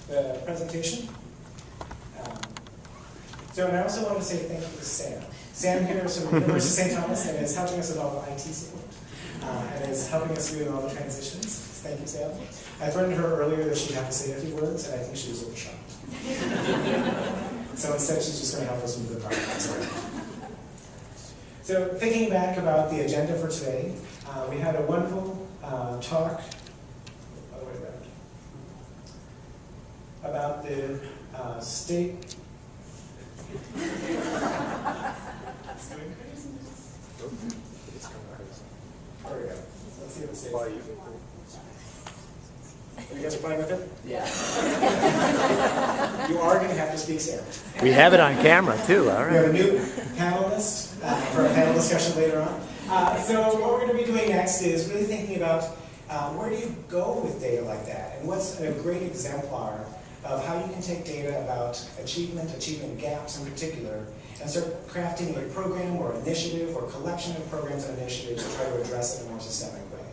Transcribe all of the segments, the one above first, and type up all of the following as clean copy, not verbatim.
the presentation. And I also want to say thank you to Sam. Sam here is from the University of St. Thomas and is helping us with all the IT support and is helping us through all the transitions. Thank you, Sam. I threatened her earlier that she'd have to say a few words, and I think she was overshot. So instead, she's just going to help us move the project. So thinking back about the agenda for today, we had a wonderful talk about the state. It's going crazy. There we go. Let's see if it stays. Are you guys playing with it? Yeah. You are going to have to speak, Sam. We have it on camera, too. All right. We have a new panelist for a panel discussion later on. So what we're going to be doing next is really thinking about where do you go with data like that, and what's a great exemplar of how you can take data about achievement gaps in particular, and start crafting a program or initiative or collection of programs and initiatives to try to address it in a more systemic way.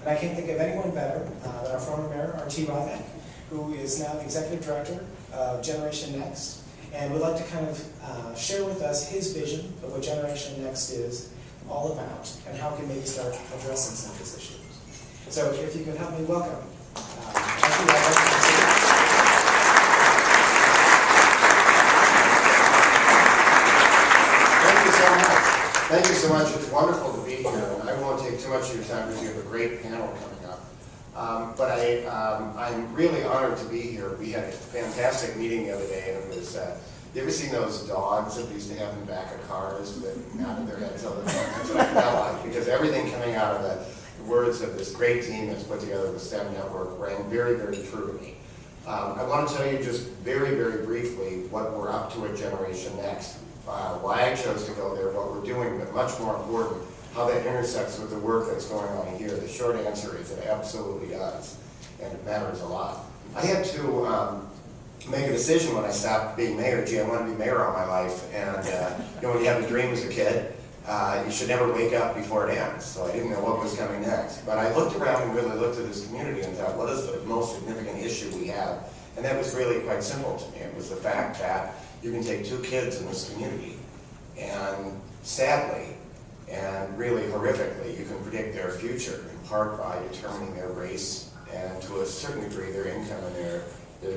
And I can't think of anyone better than our former mayor, R.T. Rodnick, who is now the executive director of Generation Next, and would like to kind of share with us his vision of what Generation Next is all about, and how we can maybe start addressing some of these issues. So if you could help me welcome Thank you so much. It's wonderful to be here. I won't take too much of your time because you have a great panel coming up. But I'm really honored to be here. We had a fantastic meeting the other day, and it was, you ever seen those dogs that we used to have in the back of cars that nodded their heads all the time? That's what I felt like, because everything coming out of the words of this great team that's put together the STEM network rang very, very true to me. I want to tell you just very, very briefly what we're up to at Generation Next. Why I chose to go there, what we're doing, but much more important, how that intersects with the work that's going on here. The short answer is it absolutely does, and it matters a lot. I had to make a decision when I stopped being mayor. Gee, I want to be mayor all my life, and when you have a dream as a kid, you should never wake up before it ends, so I didn't know what was coming next. But I looked around and really looked at this community and thought, what is the most significant issue we have? And that was really quite simple to me. It was the fact that you can take two kids in this community, and sadly, and really horrifically, you can predict their future, in part by determining their race, and to a certain degree, their income and their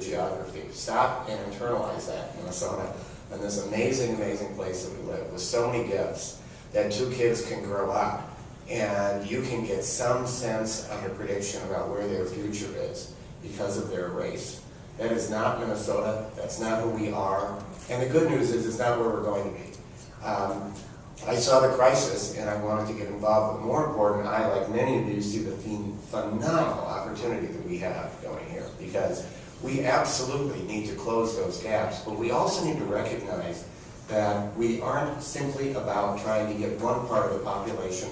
geography. Stop and internalize that in Minnesota, and this amazing, amazing place that we live, with so many gifts, that two kids can grow up, and you can get some sense of a prediction about where their future is because of their race. That is not Minnesota, that's not who we are, and the good news is it's not where we're going to be. I saw the crisis and I wanted to get involved, but more important, I, like many of you, see the phenomenal opportunity that we have going here, because we absolutely need to close those gaps, but we also need to recognize that we aren't simply about trying to get one part of the population,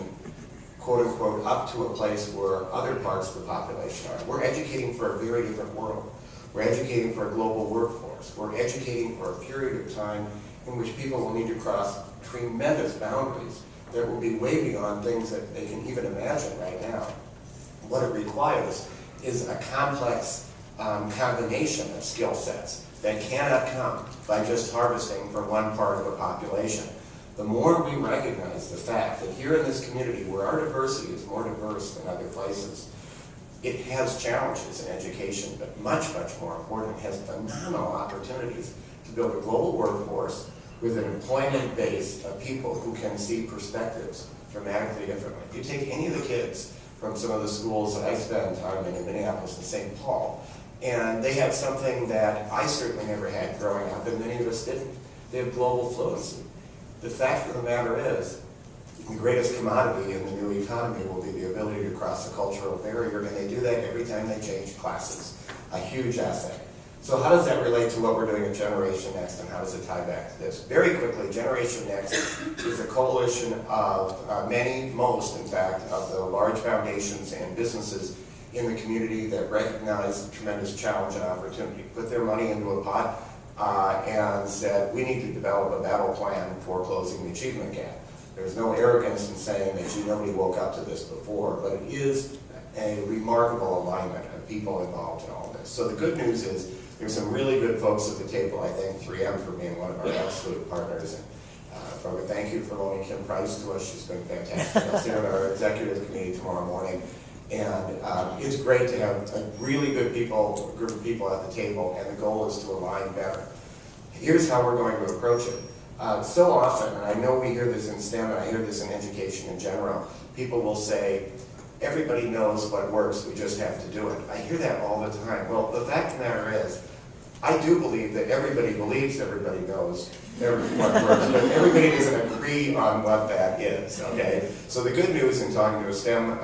quote unquote, up to a place where other parts of the population are. We're educating for a very different world. We're educating for a global workforce. We're educating for a period of time in which people will need to cross tremendous boundaries that will be way beyond things that they can even imagine right now. What it requires is a complex combination of skill sets that cannot come by just harvesting from one part of the population. The more we recognize the fact that here in this community, where our diversity is more diverse than other places, it has challenges in education, but much, much more important, it has phenomenal opportunities to build a global workforce with an employment base of people who can see perspectives dramatically differently. If you take any of the kids from some of the schools that I spend time in Minneapolis and St. Paul, and they have something that I certainly never had growing up, and many of us didn't. They have global fluency. The fact of the matter is, the greatest commodity in the new economy will be the ability to cross the cultural barrier, and they do that every time they change classes. A huge asset. So how does that relate to what we're doing at Generation Next, and how does it tie back to this? Very quickly, Generation Next is a coalition of most, in fact, of the large foundations and businesses in the community that recognize the tremendous challenge and opportunity, put their money into a pot and said, we need to develop a battle plan for closing the achievement gap. There's no arrogance in saying that nobody woke up to this before, but it is a remarkable alignment, a people involved in all this. So the good news is there's some really good folks at the table. I thank 3M for being one of our absolute partners. And from a thank you for loaning Kim Price to us. She's been fantastic. I'll sit on our executive committee tomorrow morning. And it's great to have a really good group of people at the table, and the goal is to align better. Here's how we're going to approach it. So often, and I know we hear this in STEM, and I hear this in education in general, people will say, everybody knows what works, we just have to do it. I hear that all the time. Well, the fact of the matter is, I do believe that everybody believes everybody knows what works, but everybody doesn't agree on what that is, okay? So the good news in talking to a STEM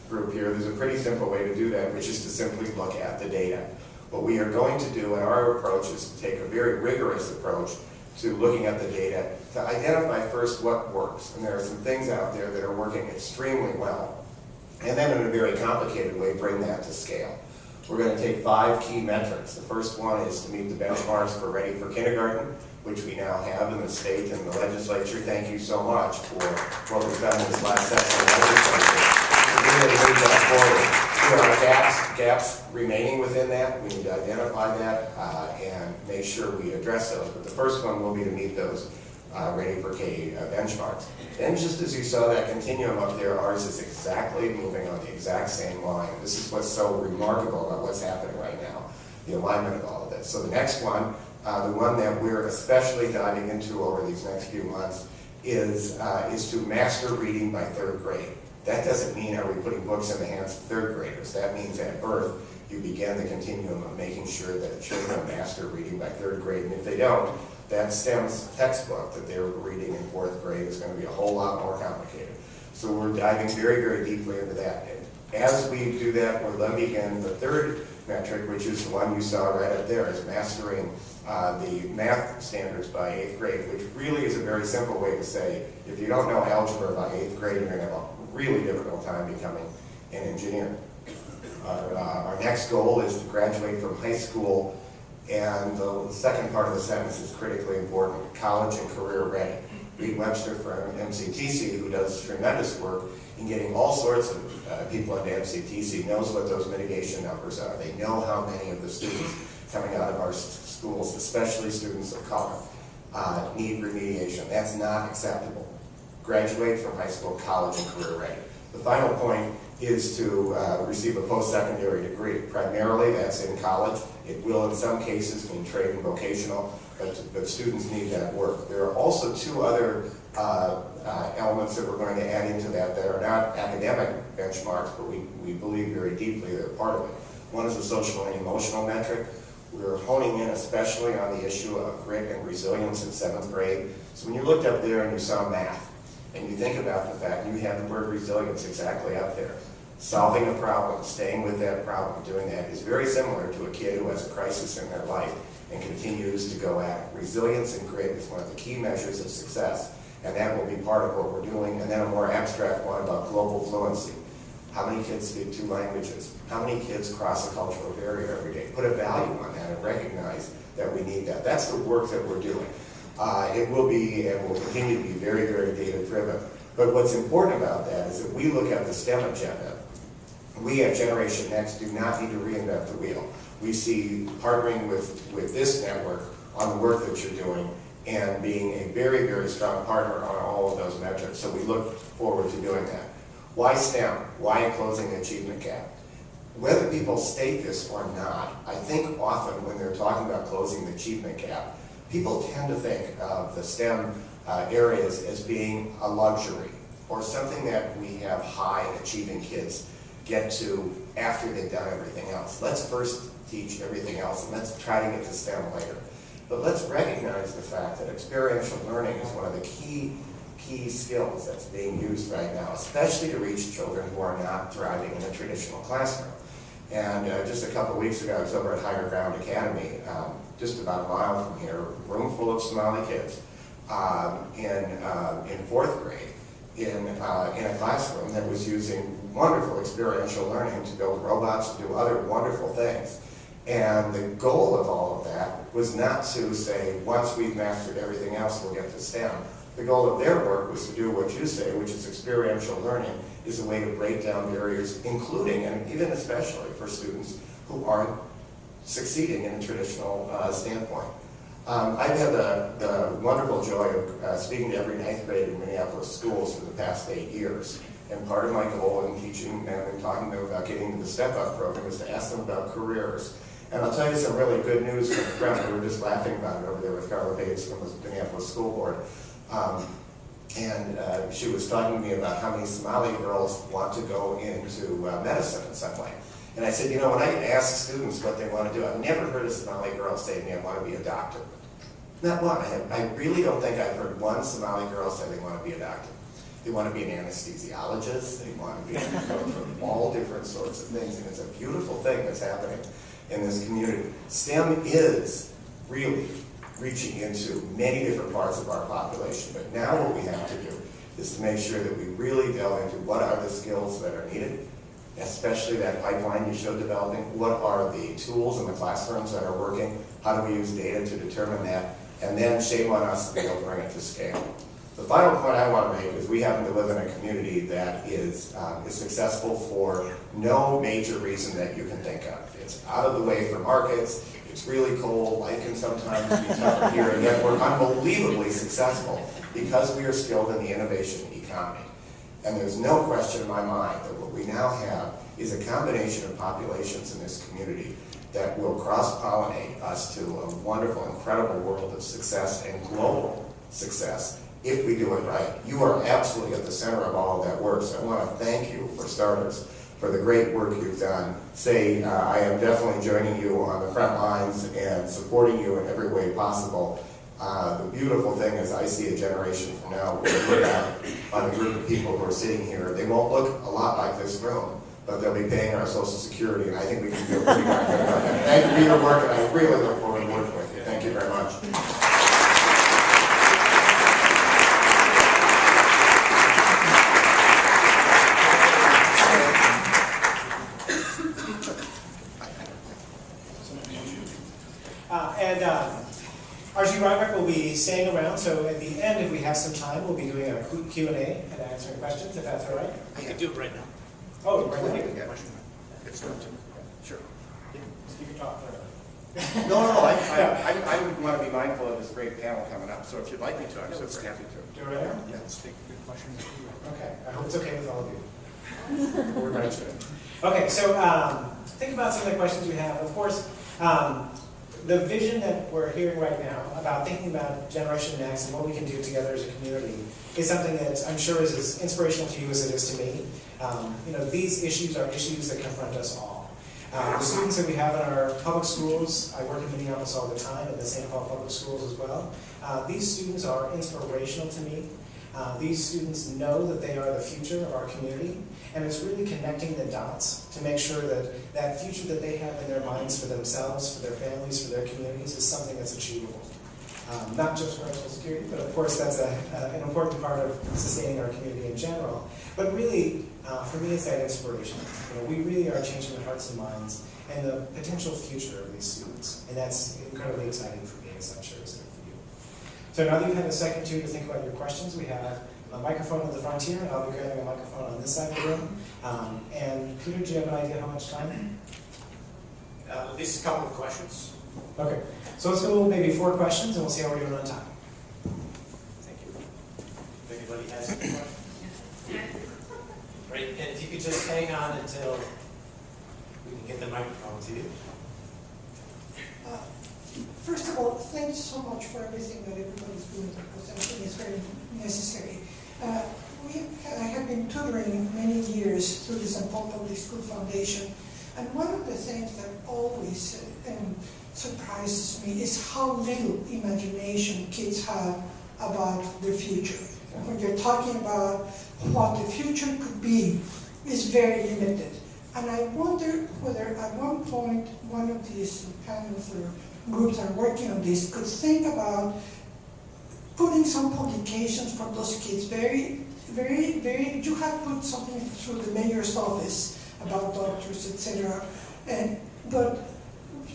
group here, there's a pretty simple way to do that, which is to simply look at the data. What we are going to do in our approach is to take a very rigorous approach to looking at the data to identify first what works. And there are some things out there that are working extremely well. And then in a very complicated way, bring that to scale. We're going to take 5 key metrics. The first one is to meet the benchmarks for Ready for Kindergarten, which we now have in the state and the legislature. Thank you so much for what we've done in this last session of the legislature. We really move that forward. There are gaps remaining within that. We need to identify that and make sure we address those. But the first one will be to meet those Ready for K benchmarks. Then just as you saw that continuum up there, ours is exactly moving on the exact same line. This is what's so remarkable about what's happening right now, the alignment of all of this. So the next one, the one that we're especially diving into over these next few months is to master reading by 3rd grade. That doesn't mean are we putting books in the hands of 3rd graders. That means at birth, you begin the continuum of making sure that children master reading by 3rd grade. And if they don't, that STEM's textbook that they're reading in 4th grade is going to be a whole lot more complicated. So we're diving very, very deeply into that. And as we do that, we'll then begin the 3rd metric, which is the one you saw right up there, is mastering the math standards by 8th grade, which really is a very simple way to say, if you don't know algebra by 8th grade, you're going to have a really difficult time becoming an engineer. Our next goal is to graduate from high school, and the second part of the sentence is critically important, college and career ready. Reed Webster from MCTC, who does tremendous work in getting all sorts of people into MCTC, knows what those mitigation numbers are. They know how many of the students coming out of our schools, especially students of color, need remediation. That's not acceptable. Graduate from high school, college, and career ready. The final point is to receive a post-secondary degree. Primarily, that's in college. It will, in some cases, mean trade and vocational, but students need that work. There are also 2 other elements that we're going to add into that are not academic benchmarks, but we believe very deeply they're part of it. One is the social and emotional metric. We're honing in especially on the issue of grit and resilience in 7th grade. So when you looked up there and you saw math, and you think about the fact you have the word resilience exactly up there. Solving a problem, staying with that problem, doing that is very similar to a kid who has a crisis in their life and continues to go at it. Resilience and grit is one of the key measures of success, and that will be part of what we're doing. And then a more abstract one about global fluency. How many kids speak 2 languages? How many kids cross a cultural barrier every day? Put a value on that and recognize that we need that. That's the work that we're doing. It will be and will continue to be very, very data-driven. But what's important about that is that we look at the STEM agenda. We at Generation Next do not need to reinvent the wheel. We see partnering with this network on the work that you're doing and being a very, very strong partner on all of those metrics. So we look forward to doing that. Why STEM? Why closing the achievement gap? Whether people state this or not, I think often when they're talking about closing the achievement gap, people tend to think of the STEM areas as being a luxury or something that we have high achieving kids get to after they've done everything else. Let's first teach everything else and let's try to get to STEM later. But let's recognize the fact that experiential learning is one of the key skills that's being used right now, especially to reach children who are not thriving in a traditional classroom. And just a couple of weeks ago, I was over at Higher Ground Academy, just about a mile from here, room full of Somali kids in 4th grade in a classroom that was using wonderful experiential learning to build robots and do other wonderful things. And the goal of all of that was not to say, once we've mastered everything else, we'll get to STEM. The goal of their work was to do what you say, which is experiential learning, is a way to break down barriers, including and even especially for students who aren't succeeding in a traditional standpoint. I've had the wonderful joy of speaking to every 9th grade in Minneapolis schools for the past 8 years. And part of my goal in teaching them and talking to them about getting into the Step Up program is to ask them about careers. And I'll tell you some really good news from a friend. We were just laughing about it over there with Carla Bates from the Minneapolis School Board. She was talking to me about how many Somali girls want to go into medicine in some way. And I said, you know, when I ask students what they want to do, I've never heard a Somali girl say to me, I want to be a doctor. Not one. I really don't think I've heard one Somali girl say they want to be a doctor. They want to be an anesthesiologist. They want to be from all different sorts of things. And it's a beautiful thing that's happening in this community. STEM is really reaching into many different parts of our population. But now what we have to do is to make sure that we really delve into what are the skills that are needed, especially that pipeline you showed developing. What are the tools in the classrooms that are working? How do we use data to determine that? And then shame on us to be able to bring it to scale. The final point I want to make is we happen to live in a community that is successful for no major reason that you can think of. It's out of the way for markets, it's really cold, life can sometimes be tougher here, and yet we're unbelievably successful because we are skilled in the innovation economy. And there's no question in my mind that what we now have is a combination of populations in this community that will cross-pollinate us to a wonderful, incredible world of success and global success if we do it right. You are absolutely at the center of all of that work, so I want to thank you, for starters, for the great work you've done. I am definitely joining you on the front lines and supporting you in every way possible. The beautiful thing is I see a generation from now, we'll look out on a group of people who are sitting here. They won't look a lot like this room, but they'll be paying our Social Security, and I think we can feel pretty darn good about that. Thank you for your work, and I really look forward to working with you. Thank you very much. RG Roderick will be staying around, so at the end, if we have some time, we'll be doing a quick Q&A and answering questions, if that's all right. I can do it right now. Oh, right now? Yeah. It's not too. Sure. You can talk further. No. I would want to be mindful of this great panel coming up. So if you'd like me to, I'm so happy to. Do it right now? Yeah, let's take a good question. Okay. I hope it's okay with all of you. We're right to it. Okay, so think about some of the questions you have. Of course, the vision that we're hearing right now about thinking about Generation Next and what we can do together as a community is something that I'm sure is as inspirational to you as it is to me. These issues are issues that confront us all. The students that we have in our public schools, I work in Minneapolis all the time, in the St. Paul public schools as well. These students are inspirational to me. These students know that they are the future of our community, and it's really connecting the dots to make sure that that future that they have in their minds for themselves, for their families, for their communities is something that's achievable. Not just for our Social Security, but of course that's an important part of sustaining our community in general. But really, for me, it's that inspiration. We really are changing the hearts and minds and the potential future of these students, and that's incredibly exciting for me, as I'm sure it's good for you. So now that you've had a second to think about your questions, we have a microphone at the front here, and I'll be grabbing a microphone on this side of the room. And Peter, do you have an idea how much time? At least a couple of questions. Okay, so let's go maybe 4 questions, and we'll see how we're doing on time. Thank you. If anybody has any questions? Right, and if you could just hang on until we can get the microphone to you. First of all, thanks so much for everything that everybody's doing, because I think it's very necessary. I have been tutoring many years through the St. Paul Public School Foundation, and one of the things that always surprises me is how little imagination kids have about their future. When you're talking about what the future could be, is very limited. And I wonder whether at one point one of these panels or groups that are working on this could think about putting some publications for those kids. You have put something through the mayor's office about doctors, etc. But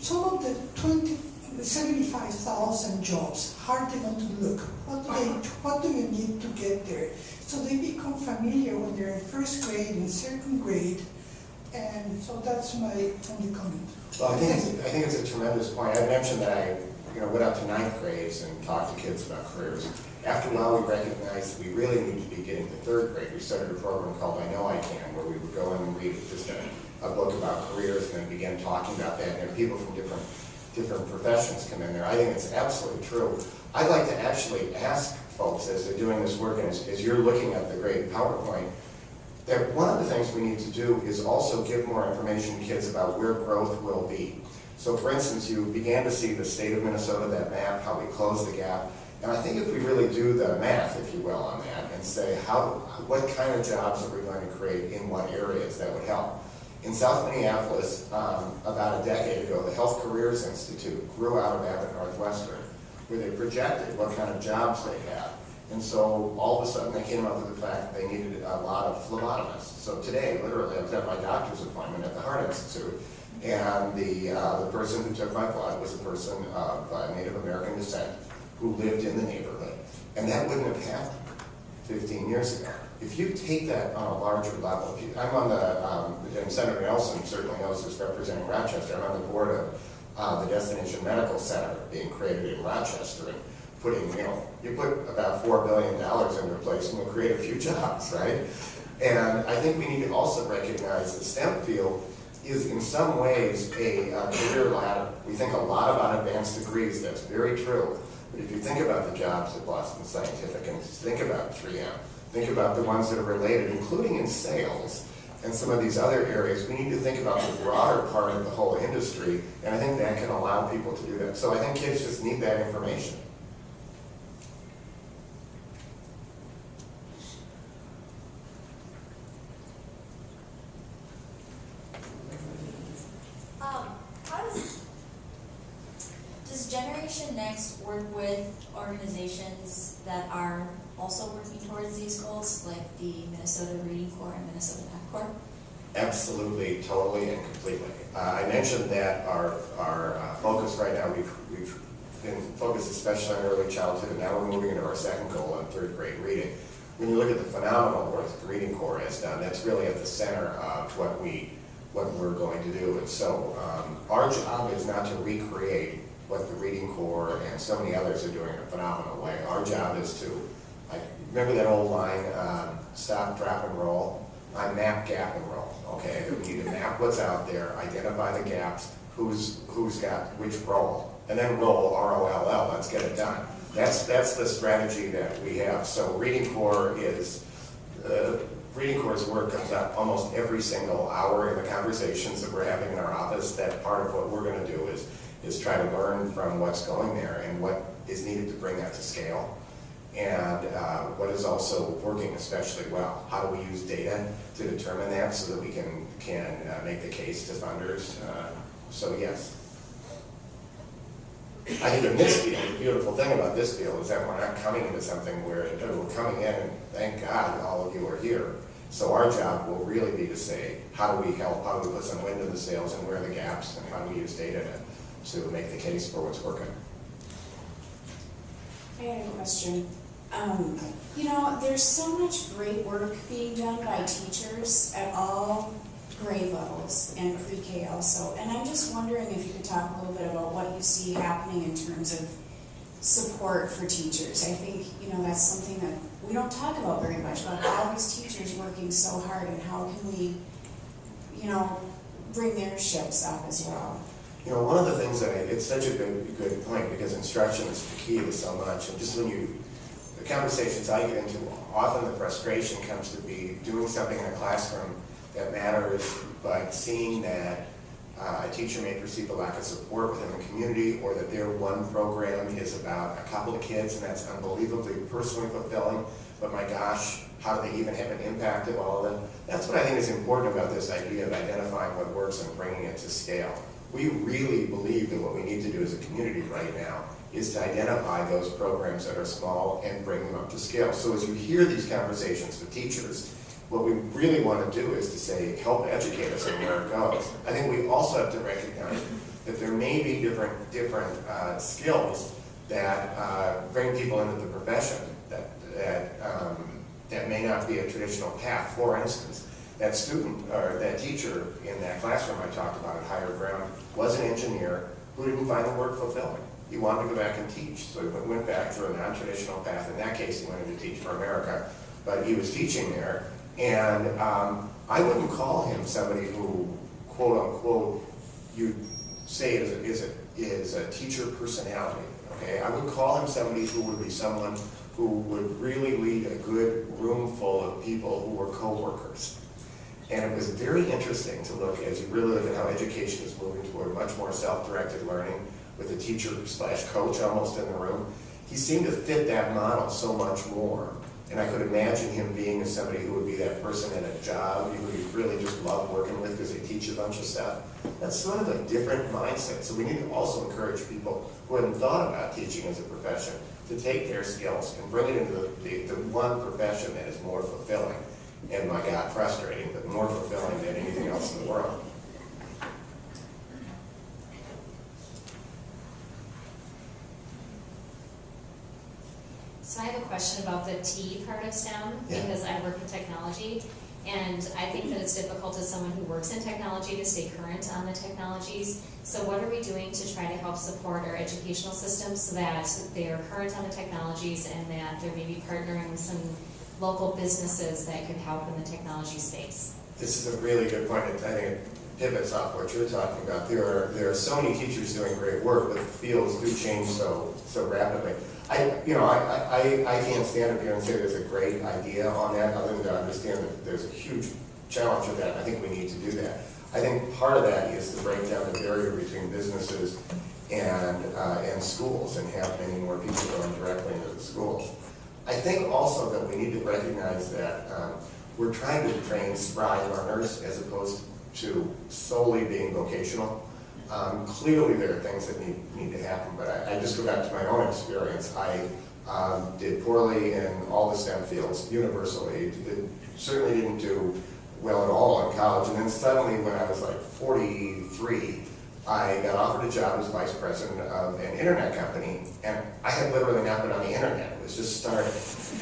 some of the 75,000 jobs, hard even to look. What do you need to get there? So they become familiar when they're in first grade, in second grade, and so that's my only comment. Well, I think it's a tremendous point. I mentioned that I went up to ninth grades and talked to kids about careers. After a while, we recognized we really need to be getting to third grade. We started a program called I Know I Can, where we would go in and read just a book about careers and then begin talking about that. And people from different professions come in there. I think it's absolutely true. I'd like to actually ask folks as they're doing this work and as you're looking at the great PowerPoint, that one of the things we need to do is also give more information to kids about where growth will be. So for instance, you began to see the state of Minnesota, that map, how we close the gap. And I think if we really do the math, if you will, on that and say what kind of jobs are we going to create in what areas, that would help. In South Minneapolis, about a decade ago, the Health Careers Institute grew out of Abbott Northwestern, where they projected what kind of jobs they had. And so all of a sudden they came up with the fact that they needed a lot of phlebotomists. So today, literally, I was at my doctor's appointment at the Heart Institute, and the person who took my blood was a person of Native American descent who lived in the neighborhood. And that wouldn't have happened 15 years ago. If you take that on a larger level, I'm on and Senator Nelson certainly knows this representing Rochester, I'm on the board of the Destination Medical Center being created in Rochester, and you put about $4 billion into a place and you'll create a few jobs, right? And I think we need to also recognize the STEM field is in some ways a career ladder. We think a lot about advanced degrees, that's very true. But if you think about the jobs at Boston Scientific and think about 3M, think about the ones that are related, including in sales and some of these other areas, we need to think about the broader part of the whole industry, and I think that can allow people to do that. So I think kids just need that information. Does Generation Next work with organizations that are also working towards these goals, like the Minnesota Reading Corps and Minnesota Math Corps? Absolutely, totally, and completely. I mentioned that our focus right now, we've been focused especially on early childhood, and now we're moving into our second goal on third grade reading. When you look at the phenomenal work the Reading Corps has done, that's really at the center of what we're going to do. And so our job is not to recreate what the Reading Corps and so many others are doing in a phenomenal way. Our job is to, remember that old line, stop, drop, and roll? I map, gap, and roll, okay? We need to map what's out there, identify the gaps, who's got which role, and then roll, R-O-L-L, let's get it done. That's the strategy that we have. So Reading Corps Reading Corps' work comes up almost every single hour in the conversations that we're having in our office. That part of what we're going to do is try to learn from what's going there and what is needed to bring that to scale, and what is also working especially well. How do we use data to determine that so that we can make the case to funders? So yes. I think in this field, the beautiful thing about this field is that we're not coming into something where we're coming in, and thank God all of you are here. So our job will really be to say, how do we help, how do we put some wind in the sails, and where are the gaps, and how do we use data to make the case for what's working. I had a question. There's so much great work being done by teachers at all grade levels and pre-K also. And I'm just wondering if you could talk a little bit about what you see happening in terms of support for teachers. I think, that's something that we don't talk about very much, about all these teachers working so hard, and how can we, bring their ships up as well. One of the things that it's such a good point, because instruction is the key to so much, and just the conversations I get into, often the frustration comes to be doing something in a classroom that matters, but seeing that a teacher may perceive a lack of support within the community, or that their one program is about a couple of kids, and that's unbelievably personally fulfilling, but my gosh, how do they even have an impact of all of them? That's what I think is important about this idea of identifying what works and bringing it to scale. We really believe that what we need to do as a community right now is to identify those programs that are small and bring them up to scale. So as you hear these conversations with teachers, what we really want to do is to say, help educate us on where it goes. I think we also have to recognize that there may be different skills that bring people into the profession that may not be a traditional path. For instance, that student or that teacher in that classroom I talked about at Higher Ground was an engineer who didn't find the work fulfilling. He wanted to go back and teach, so he went back through a non-traditional path. In that case, he wanted to teach for America, but he was teaching there, and I wouldn't call him somebody who, quote unquote, you say is a teacher personality. Okay, I would call him somebody who would be someone who would really lead a good room full of people who were co-workers. And it was very interesting to look, as you really look at how education is moving toward much more self-directed learning with a teacher/coach almost in the room. He seemed to fit that model so much more. And I could imagine him being somebody who would be that person at a job who you really just love working with because they teach a bunch of stuff. That's sort of a different mindset. So we need to also encourage people who haven't thought about teaching as a profession to take their skills and bring it into the one profession that is more fulfilling. And my God, frustrating, but more fulfilling than anything else in the world. So I have a question about the T part of STEM, Yeah. because I work in technology, and I think that it's difficult as someone who works in technology to stay current on the technologies. So what are we doing to try to help support our educational systems so that they are current on the technologies and that they're maybe partnering with some local businesses that could help in the technology space? This is a really good point. I think it pivots off what you're talking about. There are so many teachers doing great work, but the fields do change so rapidly. I can't stand up here and say there's a great idea on that, other than to understand that there's a huge challenge with that. I think we need to do that. I think part of that is to break down the barrier between businesses and schools and have many more people going directly into the schools. I think also that we need to recognize that we're trying to train spry learners as opposed to solely being vocational. Clearly there are things that need to happen, but I just go back to my own experience. I did poorly in all the STEM fields universally. Certainly didn't do well at all in college, and then suddenly when I was like 43, I got offered a job as vice president of an internet company, and I had literally not been on the internet. It was just starting.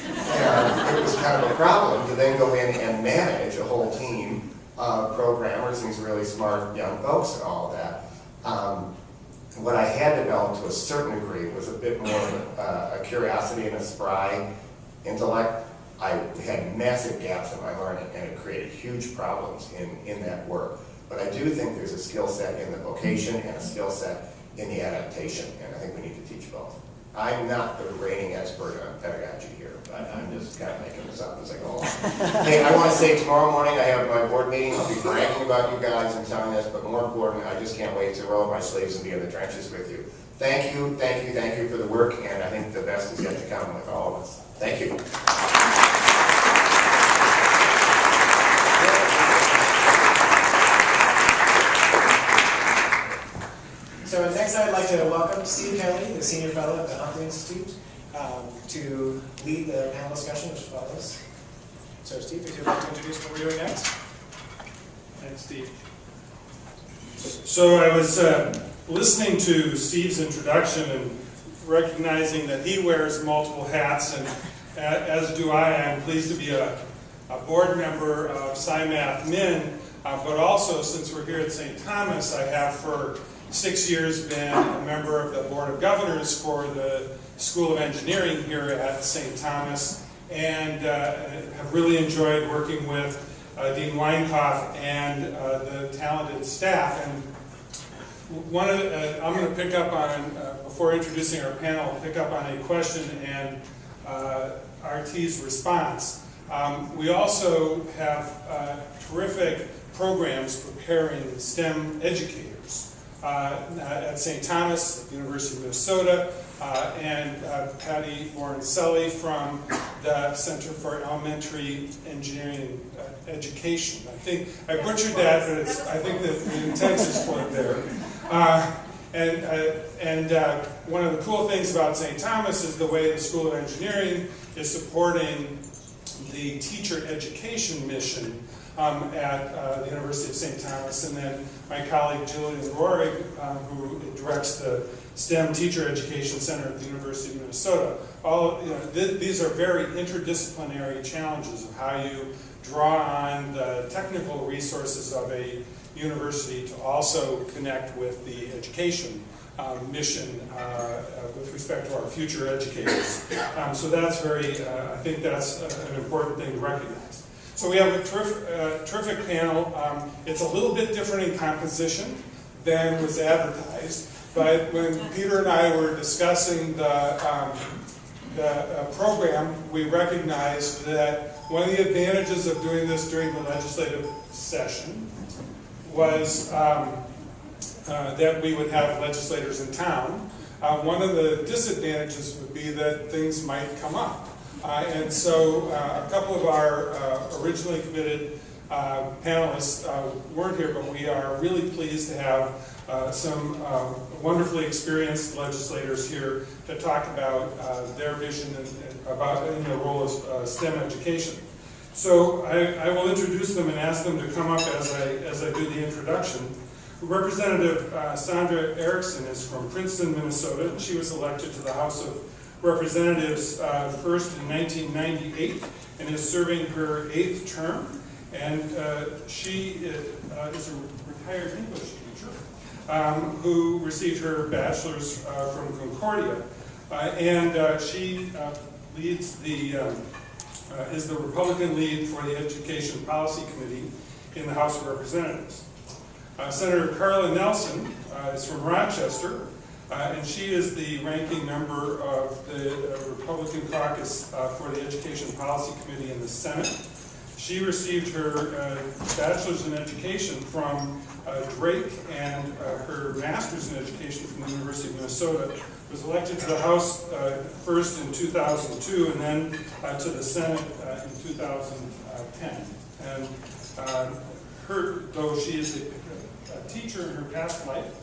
And it was kind of a problem to then go in and manage a whole team of programmers and these really smart young folks and all of that. What I had developed to a certain degree was a bit more of a curiosity and a spry intellect. I had massive gaps in my learning, and it created huge problems in that work. But I do think there's a skill set in the vocation and a skill set in the adaptation, and I think we need to teach both. I'm not the reigning expert on pedagogy here, but I'm just kind of making this up as I go along. Hey, I want to say tomorrow morning I have my board meeting. I'll be bragging about you guys and telling this, but more important, I just can't wait to roll up my sleeves and be in the trenches with you. Thank you, thank you, thank you for the work, and I think the best is yet to come with all of us. Thank you. So next I'd like to welcome Steve Kelly, the Senior Fellow at the Humphrey Institute, to lead the panel discussion which follows. So Steve, if you'd like to introduce what we're doing next. Thanks, Steve. So I was listening to Steve's introduction and recognizing that he wears multiple hats, and as do I. I'm pleased to be a board member of SciMath Min, but also since we're here at St. Thomas, I have for 6 years been a member of the Board of Governors for the School of Engineering here at St. Thomas, and have really enjoyed working with Dean Weinkauf and the talented staff. And I'm going to pick up on, before introducing our panel, pick up on a question and RT's response. We also have terrific programs preparing STEM educators. At St. Thomas, University of Minnesota, and Patty Borenselli from the Center for Elementary Engineering Education. I think I butchered that, but I think that the intent is quite there. And one of the cool things about St. Thomas is the way the School of Engineering is supporting the teacher education mission at the University of St. Thomas, and then my colleague Jillian Rohrig, who directs the STEM Teacher Education Center at the University of Minnesota. These are very interdisciplinary challenges of how you draw on the technical resources of a university to also connect with the education mission with respect to our future educators. So that's I think that's an important thing to recognize. So we have a terrific panel. It's a little bit different in composition than was advertised, but when Peter and I were discussing the program, we recognized that one of the advantages of doing this during the legislative session was that we would have legislators in town. One of the disadvantages would be that things might come up. And so a couple of our originally committed panelists weren't here, but we are really pleased to have some wonderfully experienced legislators here to talk about their vision and about in the role of STEM education. So I will introduce them and ask them to come up as I do the introduction. Representative Sandra Erickson is from Princeton, Minnesota, and she was elected to the House of Representatives first in 1998 and is serving her 8th term. And she is a retired English teacher who received her bachelor's from Concordia. And she leads is the Republican lead for the Education Policy Committee in the House of Representatives. Senator Carla Nelson is from Rochester, and she is the ranking member of the Republican caucus for the Education Policy Committee in the Senate. She received her bachelor's in education from Drake and her master's in education from the University of Minnesota. Was elected to the House first in 2002 and then to the Senate in 2010. And though she is a teacher in her past life,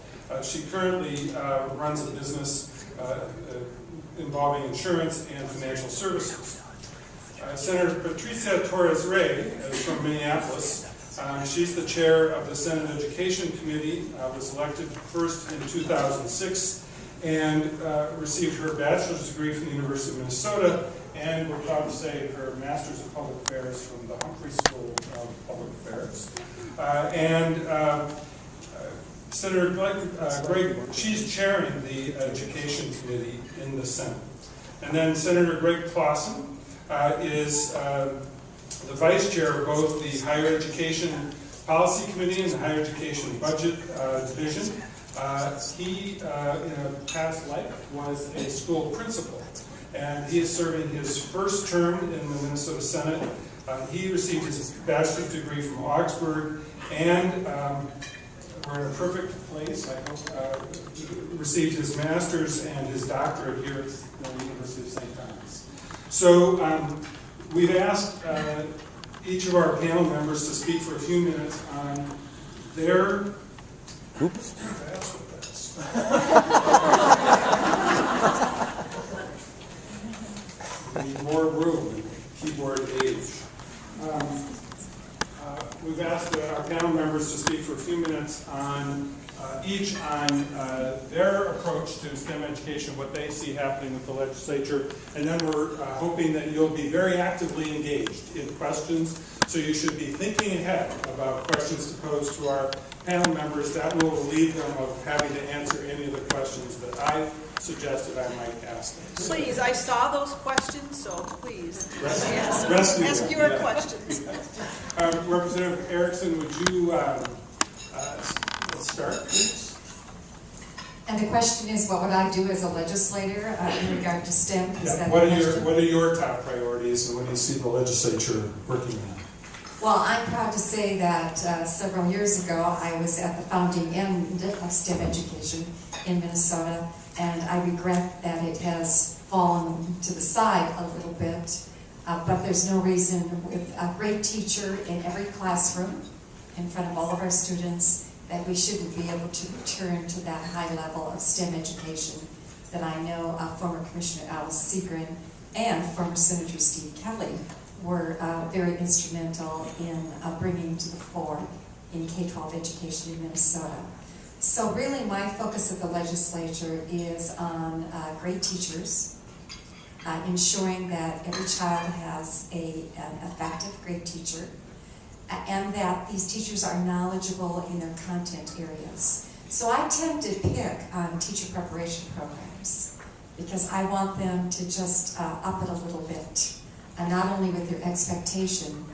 she currently runs a business involving insurance and financial services. Senator Patricia Torres-Ray is from Minneapolis. She's the chair of the Senate Education Committee, was elected first in 2006, and received her bachelor's degree from the University of Minnesota, and we're proud to say her master's in public affairs from the Humphrey School of Public Affairs. Senator Greg, she's chairing the Education Committee in the Senate. And then Senator Greg Clausen is the vice chair of both the Higher Education Policy Committee and the Higher Education Budget Division. He, in a past life, was a school principal, and he is serving his first term in the Minnesota Senate. He received his bachelor's degree from Augsburg, and we're in a perfect place, I hope, received his master's and his doctorate here at the University of St. Thomas. So we've asked each of our panel members to speak for a few minutes on their... Oops. That's what that's. Need more room in keyboard age. We've asked our panel members to speak for a few minutes on each on their approach to STEM education, what they see happening with the legislature, and then we're hoping that you'll be very actively engaged in questions, so you should be thinking ahead about questions to pose to our panel members. That will relieve them of having to answer any of the questions that I suggested I might ask them. Please, I saw those questions, so please ask your questions. Representative Erickson, would you let's start, please? And the question is, what would I do as a legislator in regard to STEM? Yeah. What are your top priorities, and what do you see the legislature working on? Well, I'm proud to say that several years ago, I was at the founding end of STEM education in Minnesota, and I regret that it has fallen to the side a little bit, but there's no reason with a great teacher in every classroom in front of all of our students that we shouldn't be able to return to that high level of STEM education that I know former Commissioner Alice Seagren and former Senator Steve Kelly were very instrumental in bringing to the fore in K-12 education in Minnesota. So really my focus of the legislature is on great teachers, ensuring that every child has an effective great teacher, and that these teachers are knowledgeable in their content areas. So I tend to pick on teacher preparation programs because I want them to just up it a little bit, and not only with their expectation,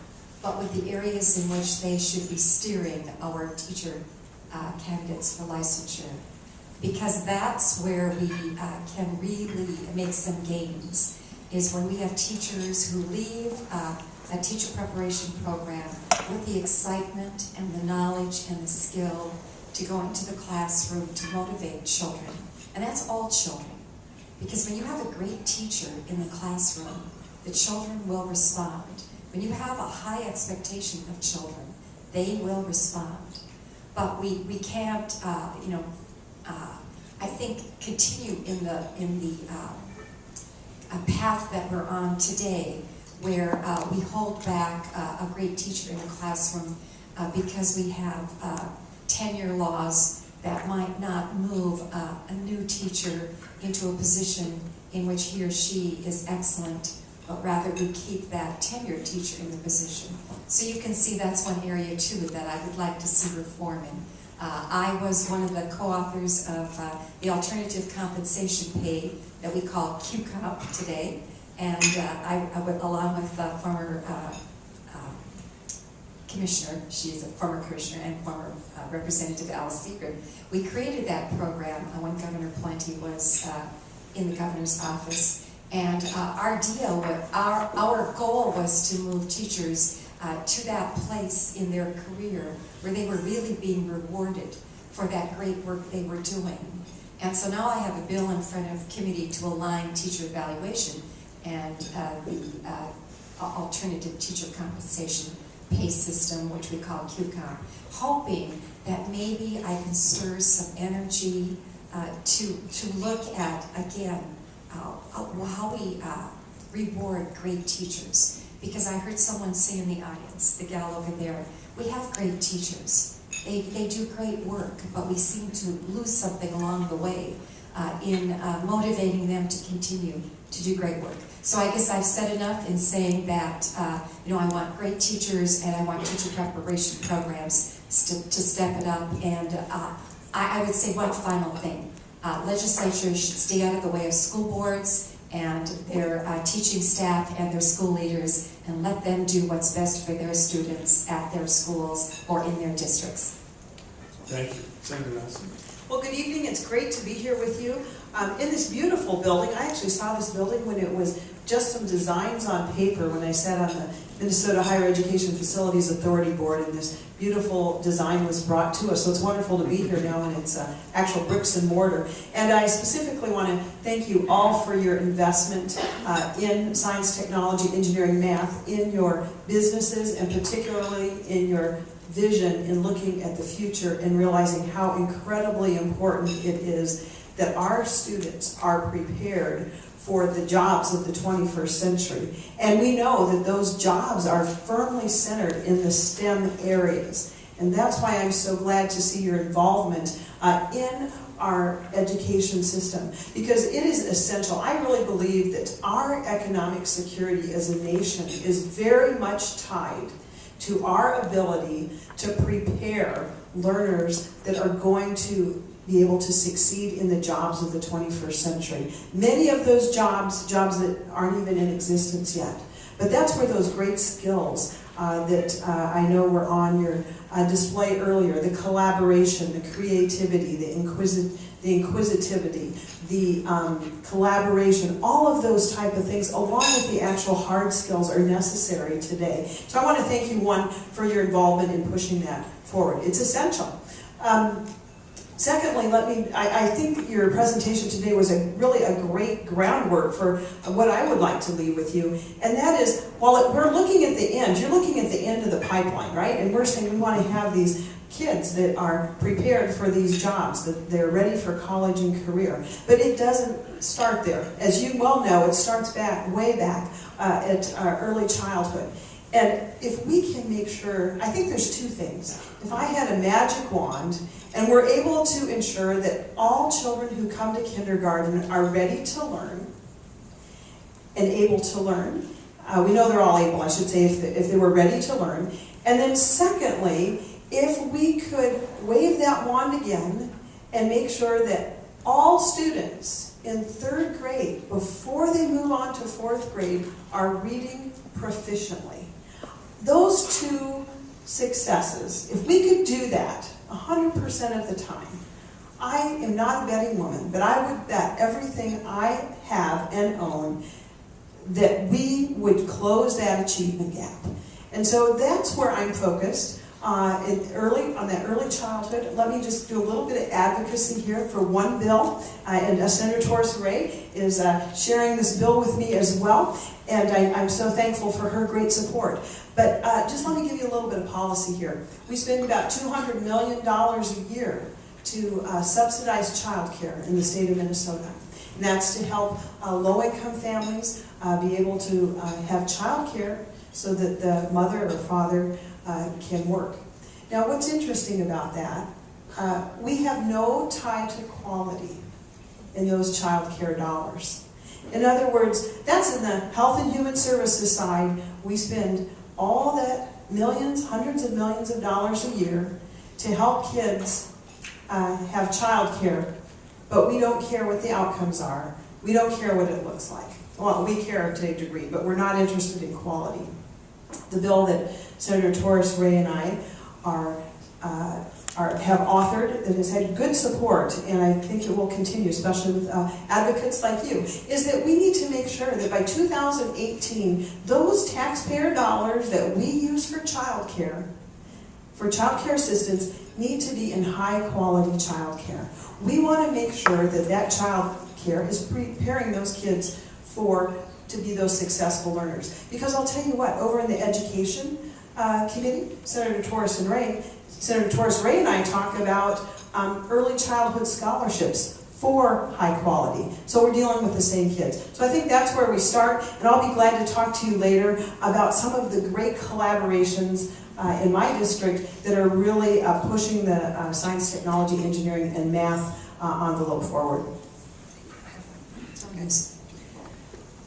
but with the areas in which they should be steering our teacher candidates for licensure. Because that's where we can really make some gains, is when we have teachers who leave a teacher preparation program with the excitement and the knowledge and the skill to go into the classroom to motivate children. And that's all children. Because when you have a great teacher in the classroom, the children will respond. When you have a high expectation of children, they will respond. But we can't, I think, continue in the path that we're on today, where we hold back a great teacher in the classroom because we have tenure laws that might not move a new teacher into a position in which he or she is excellent, but rather we keep that tenured teacher in the position. So you can see that's one area too that I would like to see reform in. I was one of the co-authors of the alternative compensation pay that we call QComp today, and I would, along with former commissioner, she's a former commissioner and former Representative Alice Seeger, we created that program when Governor Plenty was in the governor's office. And our deal, our goal was to move teachers to that place in their career where they were really being rewarded for that great work they were doing. And so now I have a bill in front of committee to align teacher evaluation and the alternative teacher compensation pay system, which we call QComp, hoping that maybe I can stir some energy to look at, again, how we reward great teachers. Because I heard someone say in the audience, the gal over there, we have great teachers. They do great work, but we seem to lose something along the way in motivating them to continue to do great work. So I guess I've said enough in saying that I want great teachers and I want teacher preparation programs to step it up. And I would say one final thing. Legislature should stay out of the way of school boards and their teaching staff and their school leaders, and let them do what's best for their students at their schools or in their districts. Thank you. Senator Nelson. Well, good evening. It's great to be here with you in this beautiful building. I actually saw this building when it was just some designs on paper when I sat on the Minnesota Higher Education Facilities Authority Board, and this beautiful design was brought to us. So it's wonderful to be here now, and it's actual bricks and mortar. And I specifically want to thank you all for your investment in science, technology, engineering, math, in your businesses, and particularly in your vision in looking at the future and realizing how incredibly important it is that our students are prepared for the jobs of the 21st century. And we know that those jobs are firmly centered in the STEM areas. And that's why I'm so glad to see your involvement in our education system, because it is essential. I really believe that our economic security as a nation is very much tied to our ability to prepare learners that are going to be able to succeed in the jobs of the 21st century. Many of those jobs that aren't even in existence yet. But that's where those great skills that I know were on your display earlier, the collaboration, the creativity, the inquisitivity, the collaboration, all of those type of things, along with the actual hard skills, are necessary today. So I want to thank you, one, for your involvement in pushing that forward. It's essential. Secondly, I think that your presentation today was really a great groundwork for what I would like to leave with you. And that is, while we're looking at the end, you're looking at the end of the pipeline, right? And we're saying we want to have these kids that are prepared for these jobs, that they're ready for college and career. But it doesn't start there. As you well know, it starts way back at early childhood. And if we can make sure, I think there's two things. If I had a magic wand and we're able to ensure that all children who come to kindergarten are ready to learn and able to learn, we know they're all able, I should say, if they were ready to learn. And then secondly, if we could wave that wand again and make sure that all students in 3rd grade, before they move on to 4th grade, are reading proficiently. Those two successes, if we could do that 100% of the time, I am not a betting woman, but I would bet everything I have and own that we would close that achievement gap. And so that's where I'm focused. On that early childhood. Let me just do a little bit of advocacy here for one bill, and Senator Torres Ray is sharing this bill with me as well, and I'm so thankful for her great support. But just let me give you a little bit of policy here. We spend about $200 million a year to subsidize childcare in the state of Minnesota. And that's to help low-income families be able to have childcare so that the mother or father can work. Now, what's interesting about that, we have no tie to quality in those child care dollars. In other words, that's in the Health and Human Services side. We spend all that millions, hundreds of millions of dollars a year to help kids have child care, but we don't care what the outcomes are. We don't care what it looks like. Well, we care to a degree, but we're not interested in quality. The bill that Senator Torres Ray and I have authored, that has had good support, and I think it will continue, especially with advocates like you, is that we need to make sure that by 2018, those taxpayer dollars that we use for child care assistance, need to be in high-quality child care. We want to make sure that that child care is preparing those kids to be those successful learners. Because I'll tell you what, over in the education committee, Senator Torres Ray and I talk about early childhood scholarships for high quality. So we're dealing with the same kids. So I think that's where we start, and I'll be glad to talk to you later about some of the great collaborations in my district that are really pushing the science, technology, engineering, and math envelope forward.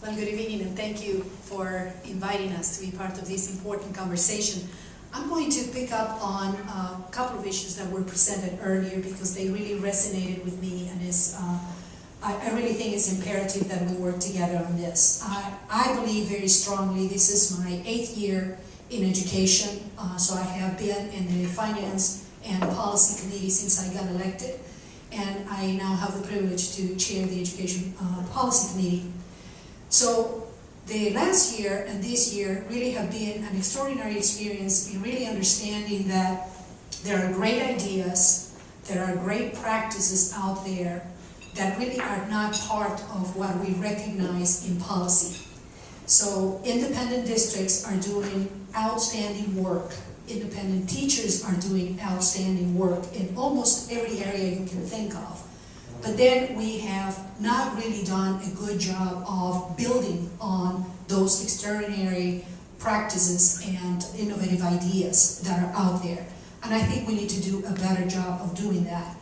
Well, good evening, and thank you for inviting us to be part of this important conversation. I'm going to pick up on a couple of issues that were presented earlier because they really resonated with me, and I really think it's imperative that we work together on this. I believe very strongly, this is my 8th year in education, so I have been in the Finance and Policy Committee since I got elected, and I now have the privilege to chair the Education Policy Committee. So the last year and this year really have been an extraordinary experience in really understanding that there are great ideas, there are great practices out there that really are not part of what we recognize in policy. So independent districts are doing outstanding work. Independent teachers are doing outstanding work in almost every area you can think of. But then we have not really done a good job of building on those extraordinary practices and innovative ideas that are out there. And I think we need to do a better job of doing that.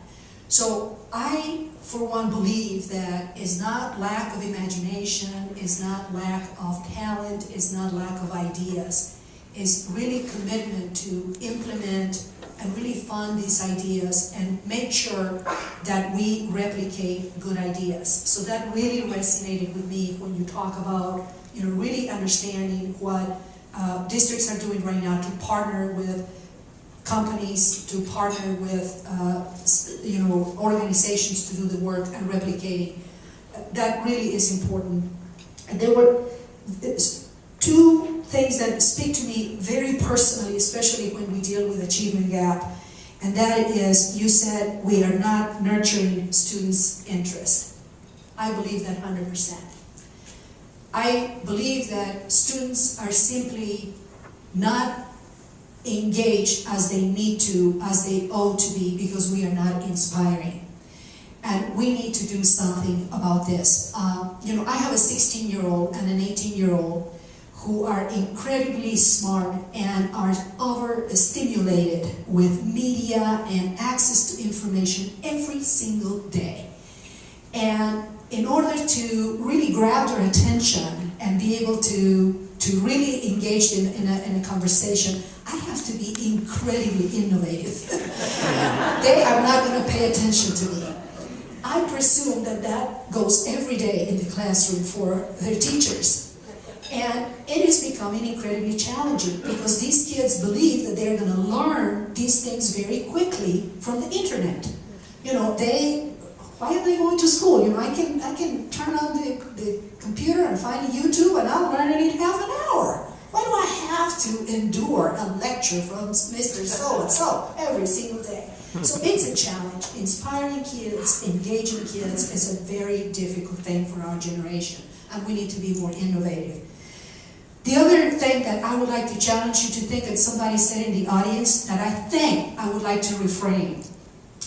So I, for one, believe that it's not lack of imagination, it's not lack of talent, it's not lack of ideas. It's really commitment to implement and really fund these ideas and make sure that we replicate good ideas. So that really resonated with me when you talk about, really understanding what districts are doing right now to partner with companies, to partner with organizations to do the work and replicating. That really is important. And there were two things that speak to me very personally, especially when we deal with achievement gap, And that is, you said we are not nurturing students' interest. I believe that 100%. I believe that students are simply not engaged as they need to, as they ought to be, because we are not inspiring. And we need to do something about this. I have a 16-year-old and an 18-year-old who are incredibly smart and are overstimulated with media and access to information every single day. And in order to really grab their attention and be able to really engage in a conversation, I have to be incredibly innovative. They are not going to pay attention to me. I presume that goes every day in the classroom for their teachers. And it is becoming incredibly challenging because these kids believe that they're going to learn these things very quickly from the internet. Why are they going to school? I can turn on the computer and find YouTube and I'll learn it in half an hour. Why do I have to endure a lecture from Mr. So-and-so every single day? So it's a challenge. Inspiring kids, engaging kids is a very difficult thing for our generation, and we need to be more innovative. The other thing that I would like to challenge you to think that somebody said in the audience that I think I would like to reframe,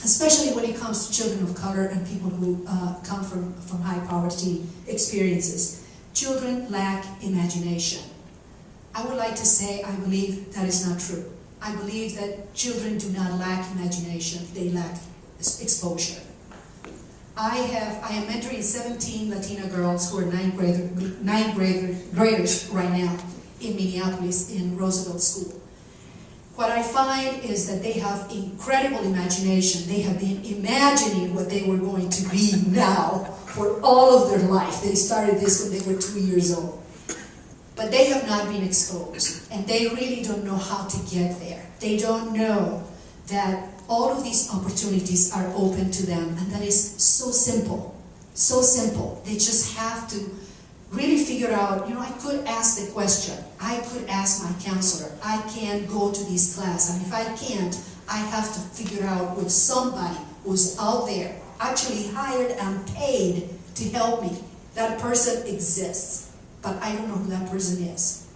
especially when it comes to children of color and people who come from high poverty experiences. Children lack imagination. I would like to say I believe that is not true. I believe that children do not lack imagination, they lack exposure. I am mentoring 17 Latina girls who are ninth graders right now in Minneapolis in Roosevelt School. What I find is that they have incredible imagination. They have been imagining what they were going to be now for all of their life. They started this when they were 2 years old. But they have not been exposed, and they really don't know how to get there. They don't know that all of these opportunities are open to them, and that is so simple, so simple. They just have to really figure out, I could ask the question, I could ask my counselor, I can go to this class, and if I can't, I have to figure out with somebody who's out there, actually hired and paid to help me. That person exists. But I don't know who that person is.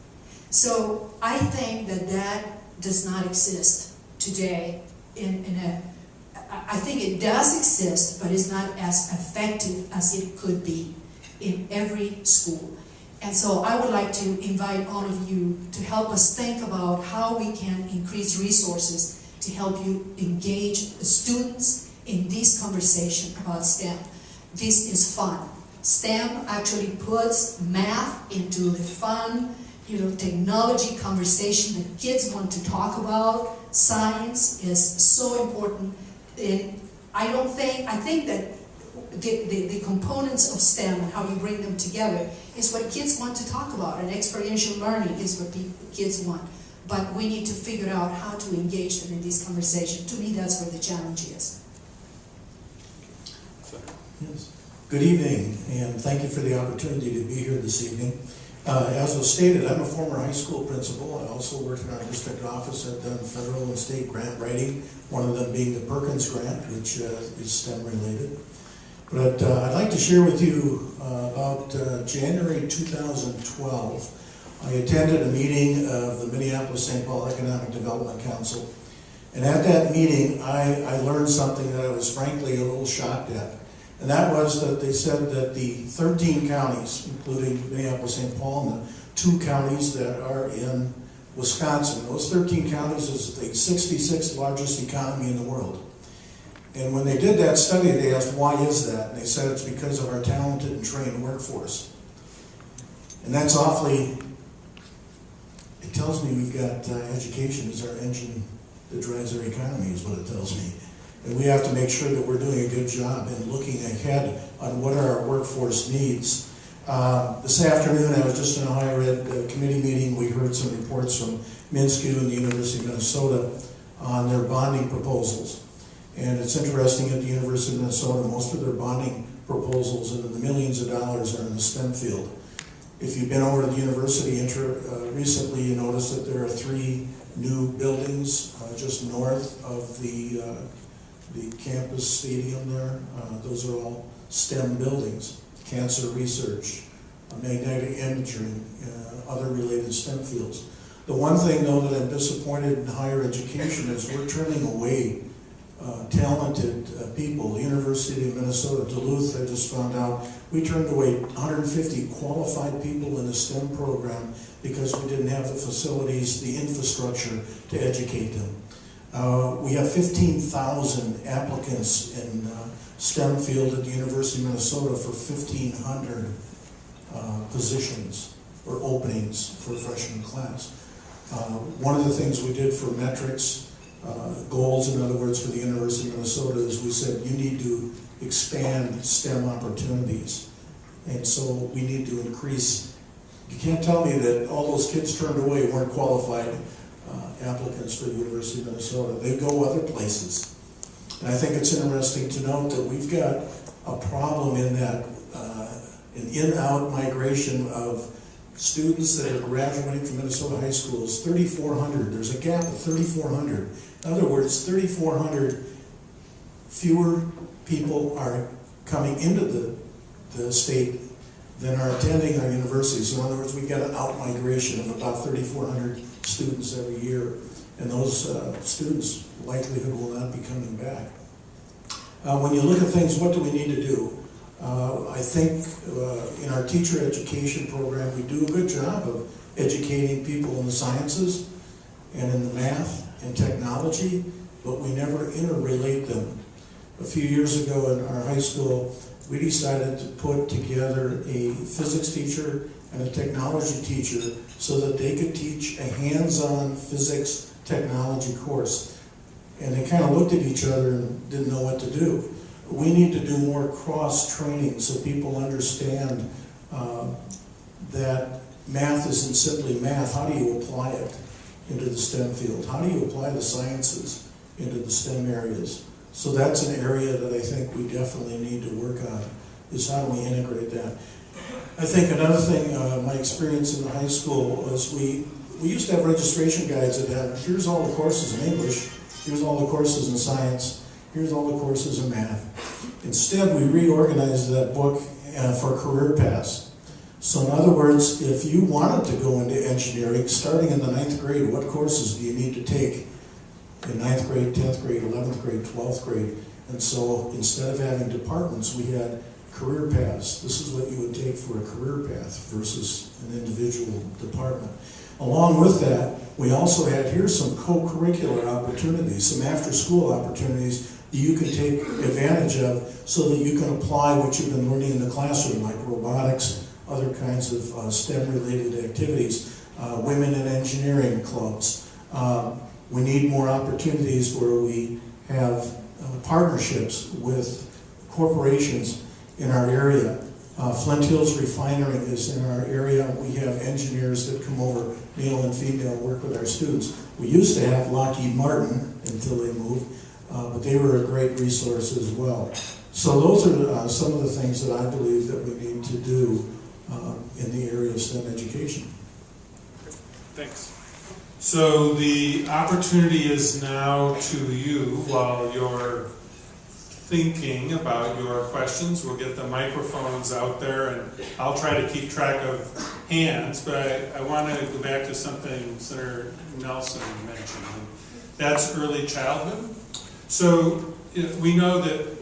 So I think that does not exist today I think it does exist, but it's not as effective as it could be in every school. And so I would like to invite all of you to help us think about how we can increase resources to help you engage the students in this conversation about STEM. This is fun. STEM actually puts math into the fun, technology conversation that kids want to talk about. Science is so important. I think that the components of STEM and how you bring them together is what kids want to talk about, and experiential learning is what kids want. But we need to figure out how to engage them in this conversation. To me, that's where the challenge is. Yes. Good evening, and thank you for the opportunity to be here this evening. As was stated, I'm a former high school principal. I also worked in our district office. I've done federal and state grant writing, one of them being the Perkins Grant, which is STEM related. But I'd like to share with you about January 2012. I attended a meeting of the Minneapolis-St. Paul Economic Development Council. And at that meeting, I learned something that I was frankly a little shocked at. And that was that they said that the 13 counties, including Minneapolis-St. Paul and the 2 counties that are in Wisconsin, those 13 counties is the 66th largest economy in the world. And when they did that study, they asked, why is that? And they said it's because of our talented and trained workforce. And that's awfully, it tells me we've got education as our engine that drives our economy, is what it tells me. And we have to make sure that we're doing a good job in looking ahead on what our workforce needs. This afternoon, I was just in a higher ed committee meeting. We heard some reports from MNSCU and the University of Minnesota on their bonding proposals. And it's interesting, at the University of Minnesota, most of their bonding proposals in the millions of dollars are in the STEM field. If you've been over to the university recently, you notice that there are 3 new buildings just north of the campus stadium there. Those are all STEM buildings, cancer research, magnetic imaging, other related STEM fields. The one thing, though, that I'm disappointed in higher education is we're turning away talented people. The University of Minnesota, Duluth, I just found out, we turned away 150 qualified people in the STEM program because we didn't have the facilities, the infrastructure to educate them. We have 15,000 applicants in STEM field at the University of Minnesota for 1,500 positions or openings for a freshman class. One of the things we did for metrics, goals, in other words, for the University of Minnesota, is we said you need to expand STEM opportunities. And so we need to increase. You can't tell me that all those kids turned away weren't qualified applicants for the University of Minnesota. They go other places. And I think it's interesting to note that we've got a problem in that an in-out migration of students that are graduating from Minnesota high schools, 3,400. There's a gap of 3,400. In other words, 3,400 fewer people are coming into the state than are attending our universities. So in other words, we've got an out-migration of about 3,400 students every year. And those students' likelihood will not be coming back. When you look at things, what do we need to do? I think in our teacher education program, we do a good job of educating people in the sciences and in the math and technology, but we never interrelate them. A few years ago in our high school, we decided to put together a physics teacher and a technology teacher so that they could teach a hands-on physics technology course. And they kind of looked at each other and didn't know what to do. We need to do more cross-training so people understand that math isn't simply math. How do you apply it into the STEM field? How do you apply the sciences into the STEM areas? So that's an area that I think we definitely need to work on, is how do we integrate that. I think another thing, my experience in the high school was we used to have registration guides that had, here's all the courses in English, here's all the courses in science, here's all the courses in math. Instead, we reorganized that book for career paths. So in other words, if you wanted to go into engineering, starting in the 9th grade, what courses do you need to take in 9th grade, 10th grade, 11th grade, 12th grade? And so instead of having departments, we had career paths. This is what you would take for a career path versus an individual department. Along with that, we also had, here's some co-curricular opportunities, some after-school opportunities that you can take advantage of so that you can apply what you've been learning in the classroom, like robotics, other kinds of STEM-related activities, women in engineering clubs. We need more opportunities where we have partnerships with corporations in our area. Flint Hills Refinery is in our area. We have engineers that come over, male and female, work with our students. We used to have Lockheed Martin until they moved, but they were a great resource as well. So those are some of the things that I believe that we need to do in the area of STEM education. Thanks. So the opportunity is now to you while you're thinking about your questions. We'll get the microphones out there, and I'll try to keep track of hands, but I want to go back to something Senator Nelson mentioned. That's early childhood. So we know that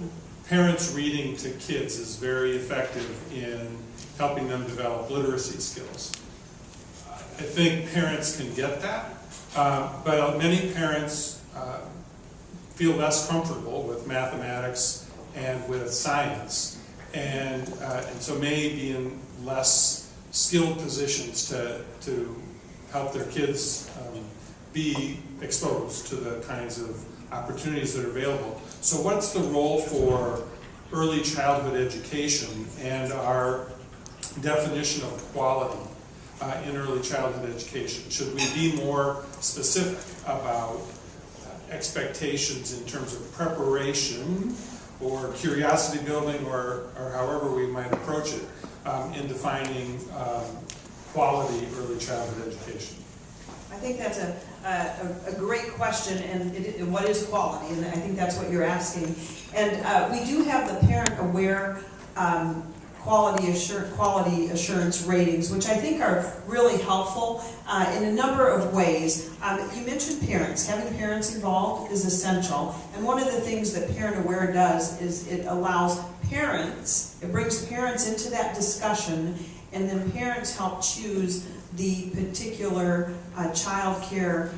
parents reading to kids is very effective in helping them develop literacy skills. I think parents can get that, but many parents feel less comfortable with mathematics and with science, and so may be in less skilled positions to help their kids be exposed to the kinds of opportunities that are available. So what's the role for early childhood education and our definition of quality in early childhood education? Should we be more specific about expectations in terms of preparation or curiosity building, or however we might approach it, in defining quality early childhood education? I think that's a great question, and what is quality? And I think that's what you're asking. And we do have the parent-aware quality assurance ratings, which I think are really helpful in a number of ways. You mentioned parents. Having parents involved is essential. And one of the things that Parent Aware does is it allows parents, it brings parents into that discussion, and then parents help choose the particular child care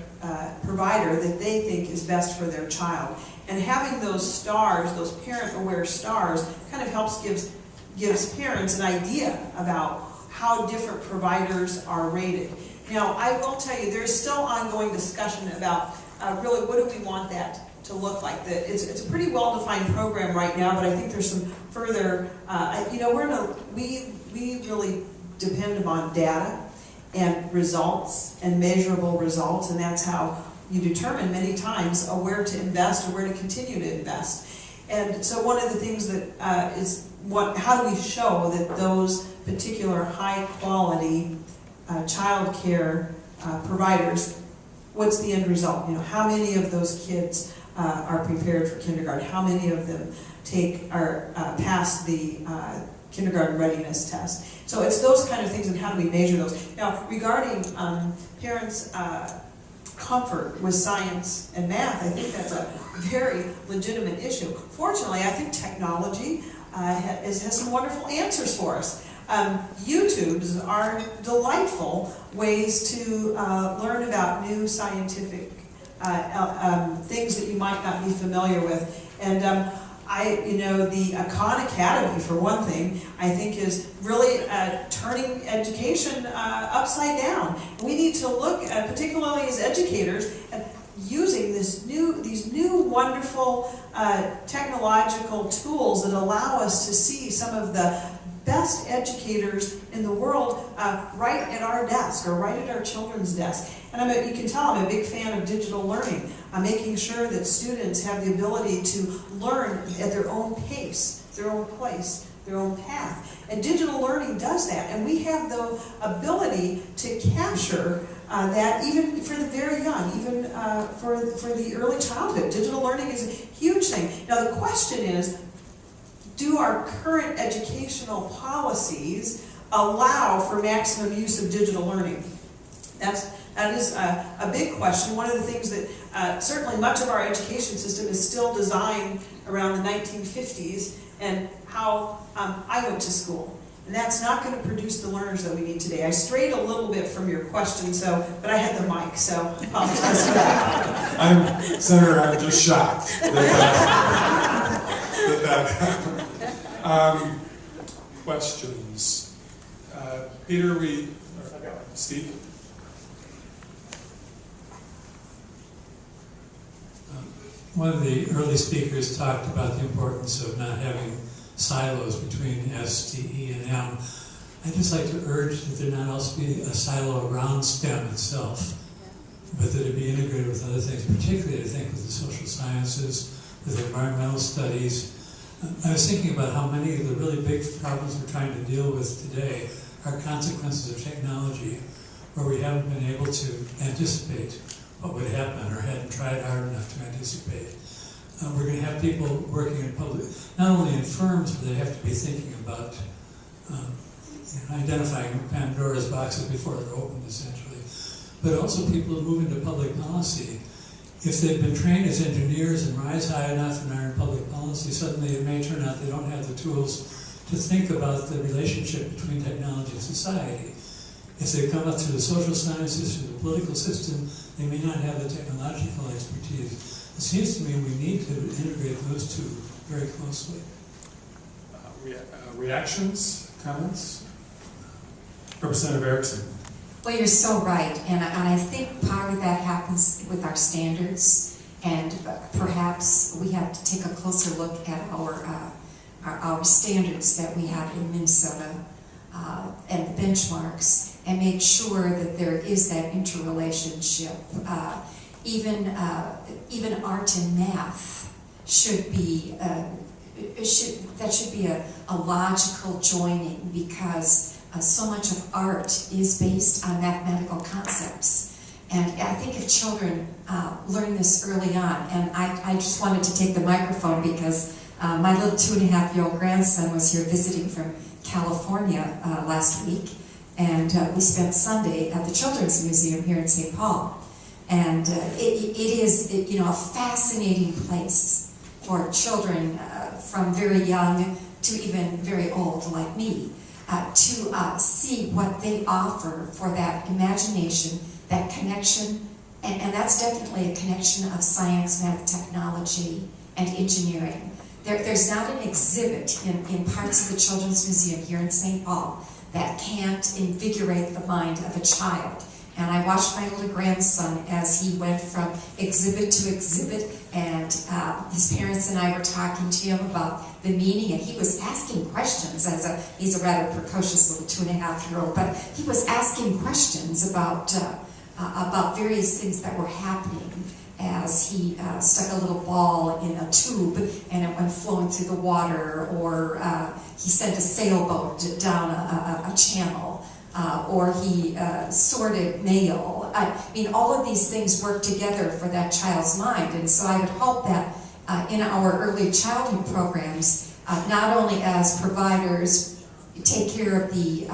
provider that they think is best for their child. And having those stars, those parent-aware stars, kind of helps gives parents an idea about how different providers are rated. Now, I will tell you, there's still ongoing discussion about really what do we want that to look like. It's a pretty well-defined program right now, but I think there's some further, we really depend upon data and results and measurable results, and that's how you determine many times where to invest or where to continue to invest. And so one of the things that how do we show that those particular high-quality child care providers, what's the end result? How many of those kids are prepared for kindergarten? How many of them pass the kindergarten readiness test? So it's those kind of things, and how do we measure those? Now, regarding parents' comfort with science and math, I think that's a very legitimate issue. Fortunately, I think technology has some wonderful answers for us. YouTubes are delightful ways to learn about new scientific things that you might not be familiar with. And the Khan Academy, for one thing, I think is really turning education upside down. We need to look, particularly as educators, at using these new wonderful technological tools that allow us to see some of the best educators in the world right at our desk or right at our children's desk. And you can tell I'm a big fan of digital learning. I'm making sure that students have the ability to learn at their own pace, their own place, their own path. And digital learning does that. And we have the ability to capture that even for the very young, even for the early childhood. Digital learning is a huge thing. Now the question is, do our current educational policies allow for maximum use of digital learning? That is a big question. One of the things that certainly much of our education system is still designed around the 1950s and how I went to school. And that's not going to produce the learners that we need today. I strayed a little bit from your question, but I had the mic, so I apologize for that. Senator, I'm just shocked that happened. Questions? Peter, Steve? One of the early speakers talked about the importance of not having silos between S, T, E, and M. I'd just like to urge that there not also be a silo around STEM itself, but that it be integrated with other things, particularly I think with the social sciences, with environmental studies. I was thinking about how many of the really big problems we're trying to deal with today are consequences of technology where we haven't been able to anticipate what would happen or hadn't tried hard enough to anticipate. We're going to have people working in public, not only in firms, but they have to be thinking about identifying Pandora's boxes before they're opened, essentially. But also people who move into public policy. If they've been trained as engineers and rise high enough and are in public policy, suddenly it may turn out they don't have the tools to think about the relationship between technology and society. If they come up through the social sciences, through the political system, they may not have the technological expertise. It seems to me we need to integrate those two very closely. Reactions, comments? Representative Erickson. Well, you're so right, and I think part of that happens with our standards, and perhaps we have to take a closer look at our standards that we have in Minnesota and the benchmarks, and make sure that there is that interrelationship. Even art and math should be a logical joining, because so much of art is based on mathematical concepts. And I think if children learn this early on, and I just wanted to take the microphone because my little 2.5-year-old grandson was here visiting from California last week, and we spent Sunday at the Children's Museum here in St. Paul. And it is a fascinating place for children from very young to even very old like me to see what they offer for that imagination, that connection, and that's definitely a connection of science, math, technology, and engineering. There's not an exhibit in parts of the Children's Museum here in St. Paul that can't invigorate the mind of a child. And I watched my little grandson as he went from exhibit to exhibit, and his parents and I were talking to him about the meaning, and he was asking questions. He's a rather precocious little 2.5-year-old, but he was asking questions about various things that were happening as he stuck a little ball in a tube and it went flowing through the water, or he sent a sailboat down a channel. Or he sorted mail. I mean, all of these things work together for that child's mind. And so I would hope that in our early childhood programs, not only as providers take care of the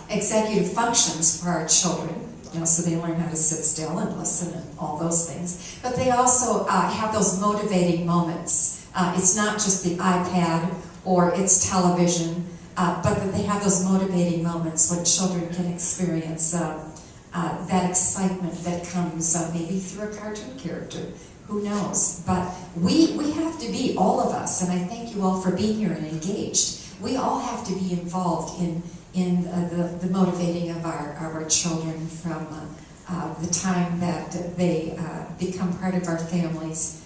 executive functions for our children, so they learn how to sit still and listen and all those things, but they also have those motivating moments. It's not just the iPad or it's television, but that they have those motivating moments when children can experience that excitement that comes maybe through a cartoon character. Who knows? But we have to be, all of us, and I thank you all for being here and engaged, we all have to be involved in the motivating of our children from the time that they become part of our families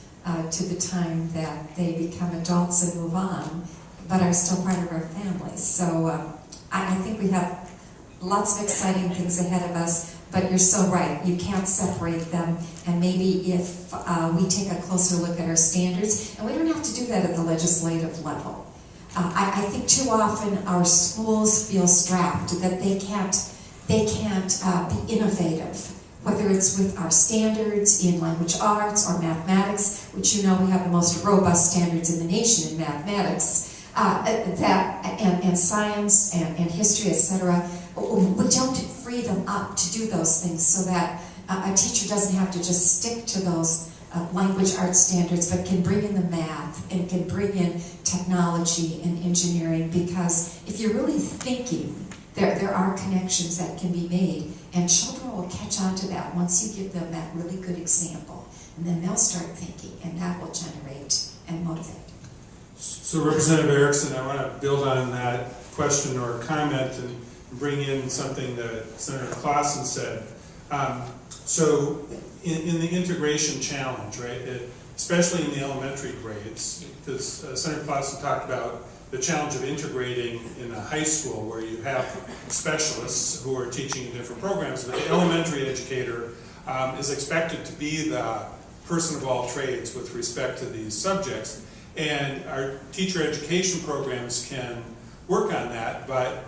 to the time that they become adults and move on, but are still part of our families. So I think we have lots of exciting things ahead of us, but you're so right, you can't separate them, and maybe if we take a closer look at our standards, and we don't have to do that at the legislative level. I think too often our schools feel strapped, that they can't be innovative, whether it's with our standards in language arts or mathematics, which we have the most robust standards in the nation in mathematics, and science and history, etc. We don't free them up to do those things so that a teacher doesn't have to just stick to those language arts standards, but can bring in the math and can bring in technology and engineering, because if you're really thinking, there are connections that can be made, and children will catch on to that once you give them that really good example, and then they'll start thinking, and that will generate and motivate. So Representative Erickson, I want to build on that question or comment and bring in something that Senator Clausen said. So in the integration challenge, right, especially in the elementary grades, because Senator Clausen talked about the challenge of integrating in a high school where you have specialists who are teaching different programs, but the elementary educator is expected to be the person of all trades with respect to these subjects. And our teacher education programs can work on that, but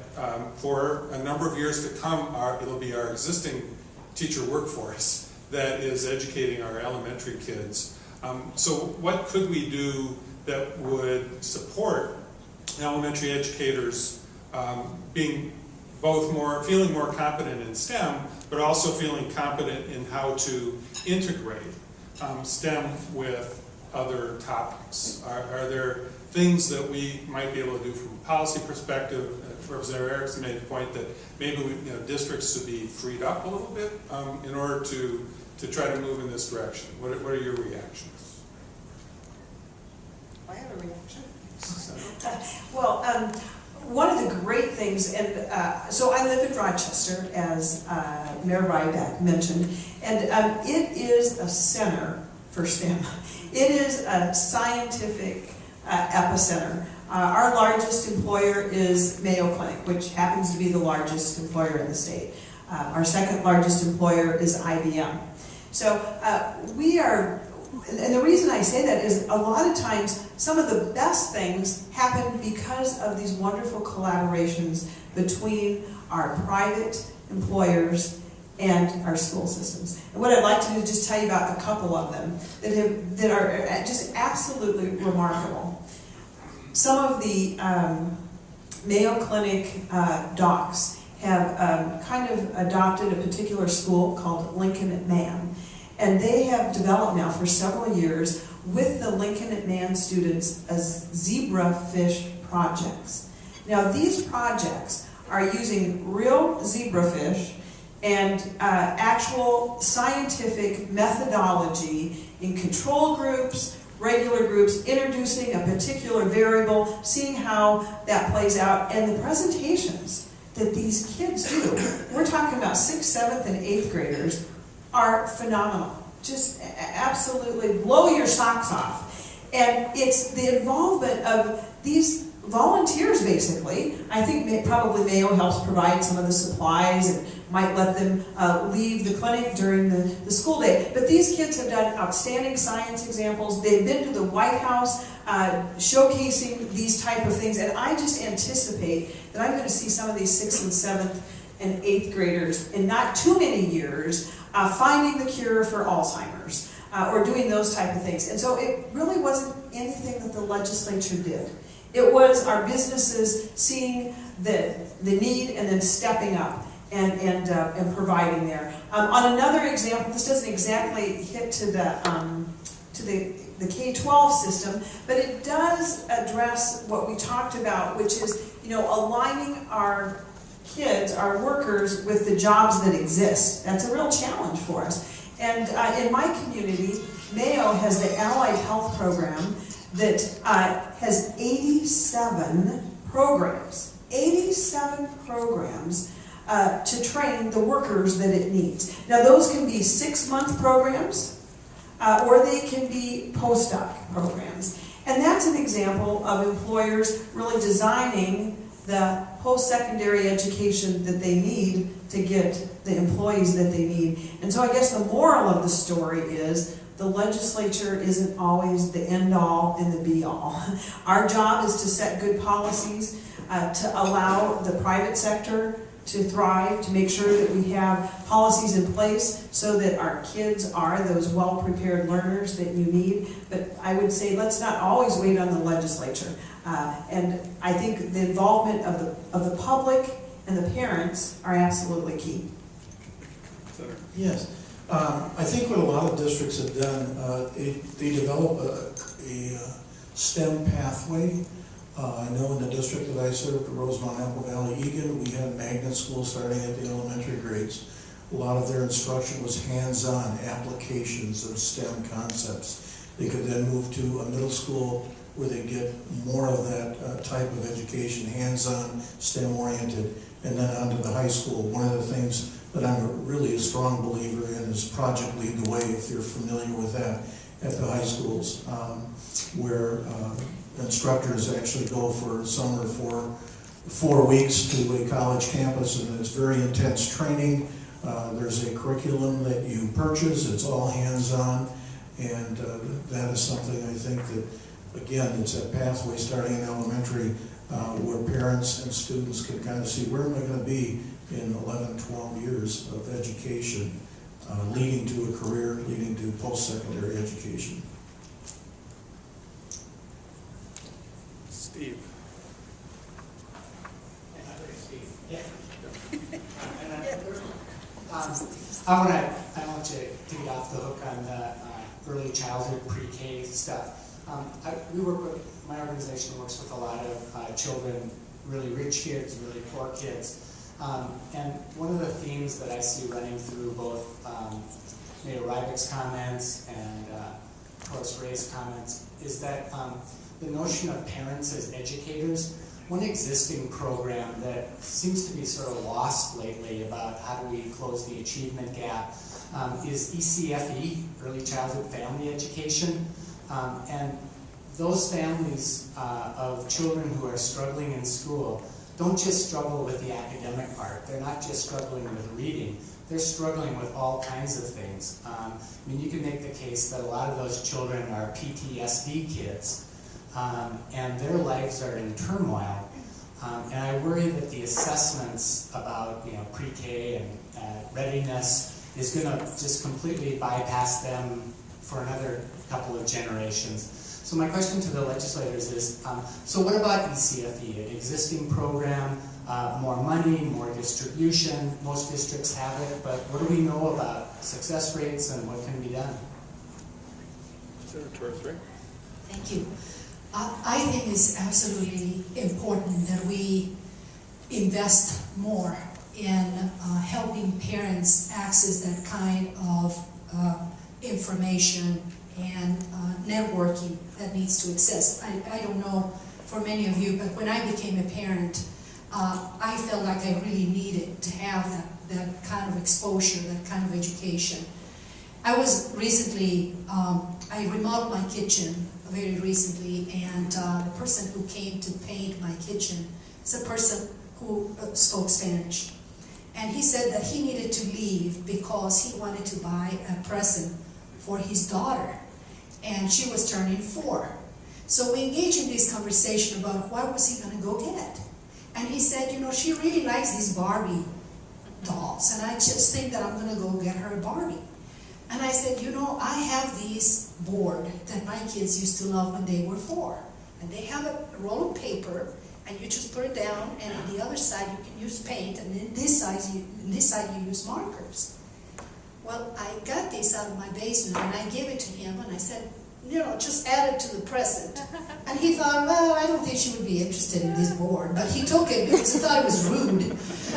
for a number of years to come, it'll be our existing teacher workforce that is educating our elementary kids. So what could we do that would support elementary educators being feeling more competent in STEM, but also feeling competent in how to integrate STEM with other topics? Are there things that we might be able to do from a policy perspective? Representative Erickson made the point that maybe districts should be freed up a little bit in order to try to move in this direction. What are your reactions? I have a reaction. Well, one of the great things, and so I live in Rochester, as Mayor Ryback mentioned, and it is a center for STEM. It is a scientific epicenter. Our largest employer is Mayo Clinic, which happens to be the largest employer in the state. Our second largest employer is IBM. So we are, and the reason I say that is a lot of times some of the best things happen because of these wonderful collaborations between our private employers and our school systems. And what I'd like to do is just tell you about a couple of them that are just absolutely remarkable. Some of the Mayo Clinic docs have kind of adopted a particular school called Lincoln at Man. And they have developed now for several years with the Lincoln at Man students as zebrafish projects. Now these projects are using real zebrafish and actual scientific methodology in control groups, regular groups, introducing a particular variable, seeing how that plays out, and the presentations that these kids do, we're talking about 6th, 7th, and 8th graders, are phenomenal. Just absolutely blow your socks off. And it's the involvement of these volunteers, basically. I think probably Mayo helps provide some of the supplies and might let them leave the clinic during the school day. But these kids have done outstanding science examples. They've been to the White House showcasing these type of things. And I just anticipate that I'm going to see some of these 6th and 7th and 8th graders in not too many years finding the cure for Alzheimer's or doing those type of things. And so it really wasn't anything that the legislature did. It was our businesses seeing the need and then stepping up and providing there. On another example, this doesn't exactly hit to the K-12 system, but it does address what we talked about, which is, you know, aligning our kids, our workers, with the jobs that exist. That's a real challenge for us. And in my community, Mayo has the Allied Health Program that has 87 programs. 87 programs to train the workers that it needs. Now those can be 6-month programs, or they can be postdoc programs. And that's an example of employers really designing the post-secondary education that they need to get the employees that they need. And so I guess the moral of the story is the legislature isn't always the end-all and the be-all. Our job is to set good policies, to allow the private sector to thrive, to make sure that we have policies in place so that our kids are those well-prepared learners that you need. But I would say let's not always wait on the legislature. And I think the involvement of the public and the parents are absolutely key. Yes. I think what a lot of districts have done, they develop a STEM pathway. I know in the district that I served, Rosemont, Apple Valley, Egan, we had magnet schools starting at the elementary grades. A lot of their instruction was hands-on applications of STEM concepts. They could then move to a middle school where they get more of that type of education, hands-on, STEM-oriented, and then onto the high school. One of the things that I'm really a strong believer in is Project Lead the Way, if you're familiar with that, at the high schools, where instructors actually go for summer for 4 weeks to a college campus, and it's very intense training. There's a curriculum that you purchase, it's all hands-on, and that is something I think that, again, it's a pathway starting in elementary where parents and students can kind of see where am I going to be in 11, 12 years of education, leading to a career, leading to post-secondary education. Steve. Yeah. I want to get off the hook on the early childhood pre-K stuff. My organization works with a lot of children, really rich kids, really poor kids. And one of the themes that I see running through both Mayor Rybak's comments and of course Ray's comments is that the notion of parents as educators. One existing program that seems to be sort of lost lately about how do we close the achievement gap is ECFE, Early Childhood Family Education. And those families of children who are struggling in school don't just struggle with the academic part. They're not just struggling with reading. They're struggling with all kinds of things. I mean, you can make the case that a lot of those children are PTSD kids, and their lives are in turmoil. And I worry that the assessments about, pre-K and readiness is going to just completely bypass them for another couple of generations. So my question to the legislators is, so what about ECFE, an existing program, more money, more distribution, most districts have it, but what do we know about success rates and what can be done? Thank you. I think it's absolutely important that we invest more in helping parents access that kind of information and networking that needs to exist. I don't know for many of you, but when I became a parent, I felt like I really needed to have that kind of exposure, that kind of education. I was recently, I remodeled my kitchen very recently, and the person who came to paint my kitchen is a person who spoke Spanish. And he said that he needed to leave because he wanted to buy a present for his daughter, and she was turning 4. So we engaged in this conversation about what was he going to go get. And he said, you know, she really likes these Barbie dolls, and I just think that I'm going to go get her a Barbie. And I said, you know, I have this board that my kids used to love when they were 4. And they have a roll of paper, and you just put it down, and on the other side you can use paint, and then this side you use markers. Well, I got this out of my basement, and I gave it to him, and I said, you know, just add it to the present. And he thought, well, I don't think she would be interested in this board. But he took it because he thought it was rude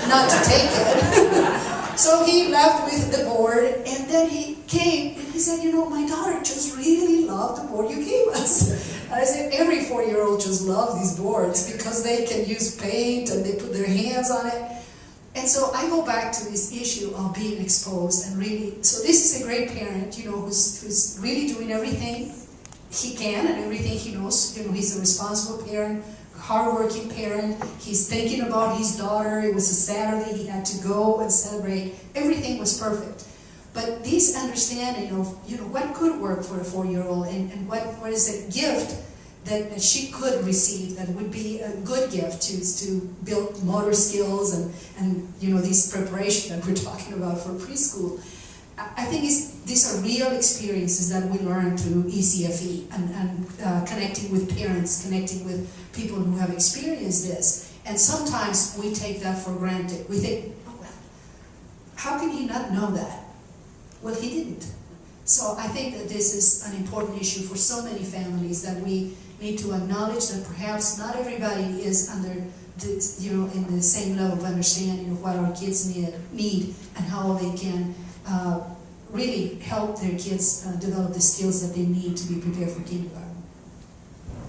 not to take it. So he left with the board, and then he came, and he said, you know, my daughter just really loved the board you gave us. And I said, every 4-year-old just loves these boards because they can use paint, and they put their hands on it. And so I go back to this issue of being exposed and really, so this is a great parent, you know, who's really doing everything he can and everything he knows. You know, he's a responsible parent, a hardworking parent. He's thinking about his daughter. It was a Saturday, he had to go and celebrate. Everything was perfect. But this understanding of, you know, what could work for a 4-year-old and what is a gift that she could receive that would be a good gift to build motor skills and you know, this preparation that we're talking about for preschool. I think these are real experiences that we learn through ECFE and connecting with parents, connecting with people who have experienced this. And sometimes we take that for granted. We think, oh, well, how can he not know that? Well, he didn't. So I think that this is an important issue for so many families that we need to acknowledge that perhaps not everybody is under the, you know, in the same level of understanding of what our kids need and how they can really help their kids develop the skills that they need to be prepared for kindergarten.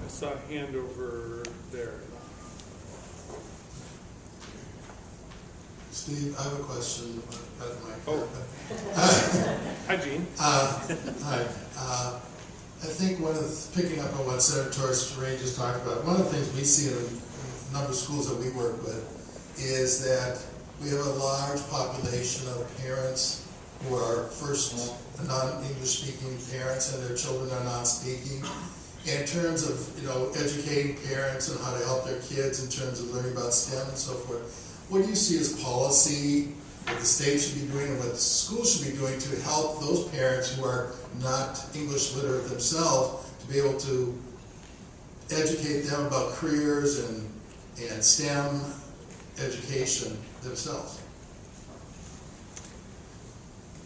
I saw a hand over there. Steve, I have a question about my Hi, Gene. Hi. I think picking up on what Senator Torres-Ray just talked about, one of the things we see in a number of schools that we work with is that we have a large population of parents who are first non-English speaking parents and their children are non-speaking. In terms of, you know, educating parents and how to help their kids in terms of learning about STEM and so forth, what do you see as policy what the state should be doing and what the schools should be doing to help those parents who are not English literate themselves to be able to educate them about careers and STEM education themselves?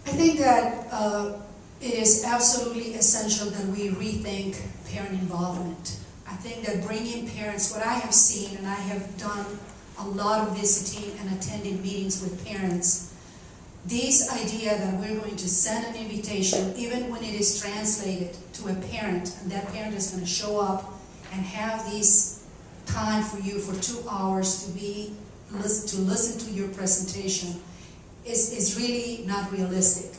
I think that it is absolutely essential that we rethink parent involvement. I think that bringing parents, what I have seen, and I have done a lot of visiting and attending meetings with parents, this idea that we're going to send an invitation, even when it is translated to a parent, and that parent is going to show up and have this time for you for 2 hours to listen to your presentation, is really not realistic.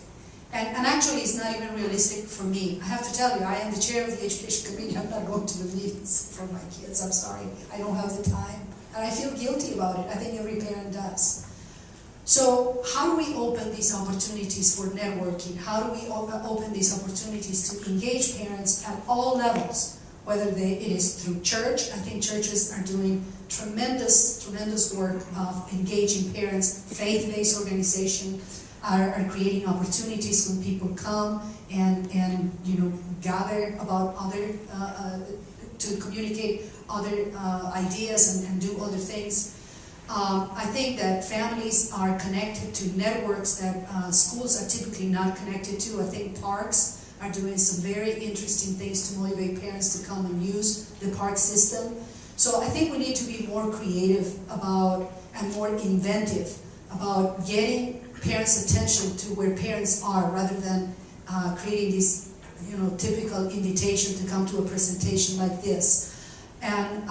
And actually, it's not even realistic for me. I have to tell you, I am the chair of the education committee. I'm not going to the meetings for my kids. I'm sorry. I don't have the time. And I feel guilty about it. I think every parent does. So how do we open these opportunities for networking? How do we open these opportunities to engage parents at all levels? Whether it is through church. I think churches are doing tremendous work of engaging parents. Faith-based organizations are creating opportunities when people come and gather about other, to communicate other ideas and do other things. I think that families are connected to networks that schools are typically not connected to. I think parks are doing some very interesting things to motivate parents to come and use the park system. So I think we need to be more creative about and more inventive about getting parents' attention to where parents are, rather than creating this typical invitation to come to a presentation like this. And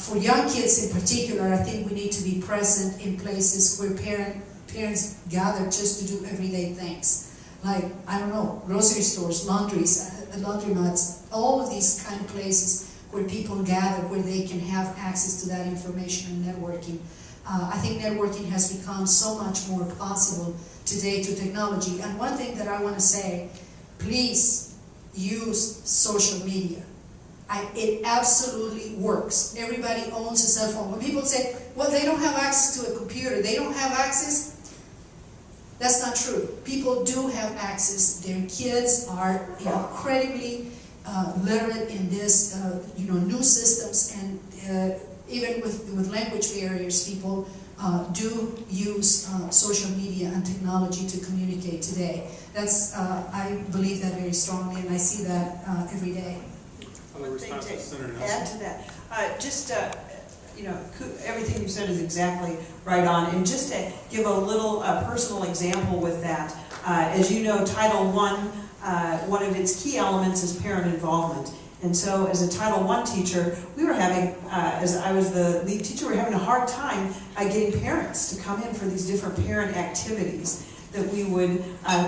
for young kids in particular, I think we need to be present in places where parents gather just to do everyday things. Like, I don't know, grocery stores, laundromats, all of these kind of places where people gather, where they can have access to that information and networking. I think networking has become so much more possible today through technology. And one thing that I want to say, please use social media. It absolutely works. Everybody owns a cell phone. When people say, well, they don't have access to a computer, they don't have access, that's not true. People do have access. Their kids are incredibly literate in this, new systems, and even with language barriers, people do use social media and technology to communicate today. That's I believe that very strongly, and I see that every day. One thing to add to that, everything you said is exactly right on. And just to give a little personal example with that, as you know, Title I, one of its key elements is parent involvement. And so as a Title I teacher, we were having, as I was the lead teacher, we were having a hard time getting parents to come in for these different parent activities that we would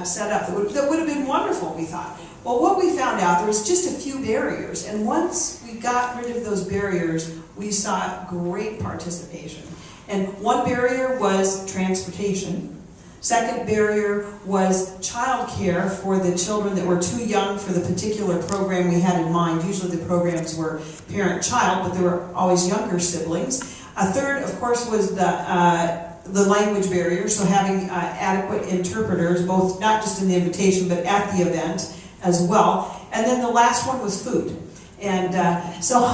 set up. That would have been wonderful, we thought. Well, what we found out, there was just a few barriers. And once we got rid of those barriers, we saw great participation. And one barrier was transportation. Second barrier was childcare for the children that were too young for the particular program we had in mind. Usually the programs were parent-child, but there were always younger siblings. A third, of course, was the language barrier, so having adequate interpreters, both not just in the invitation, but at the event as well. And then the last one was food. And so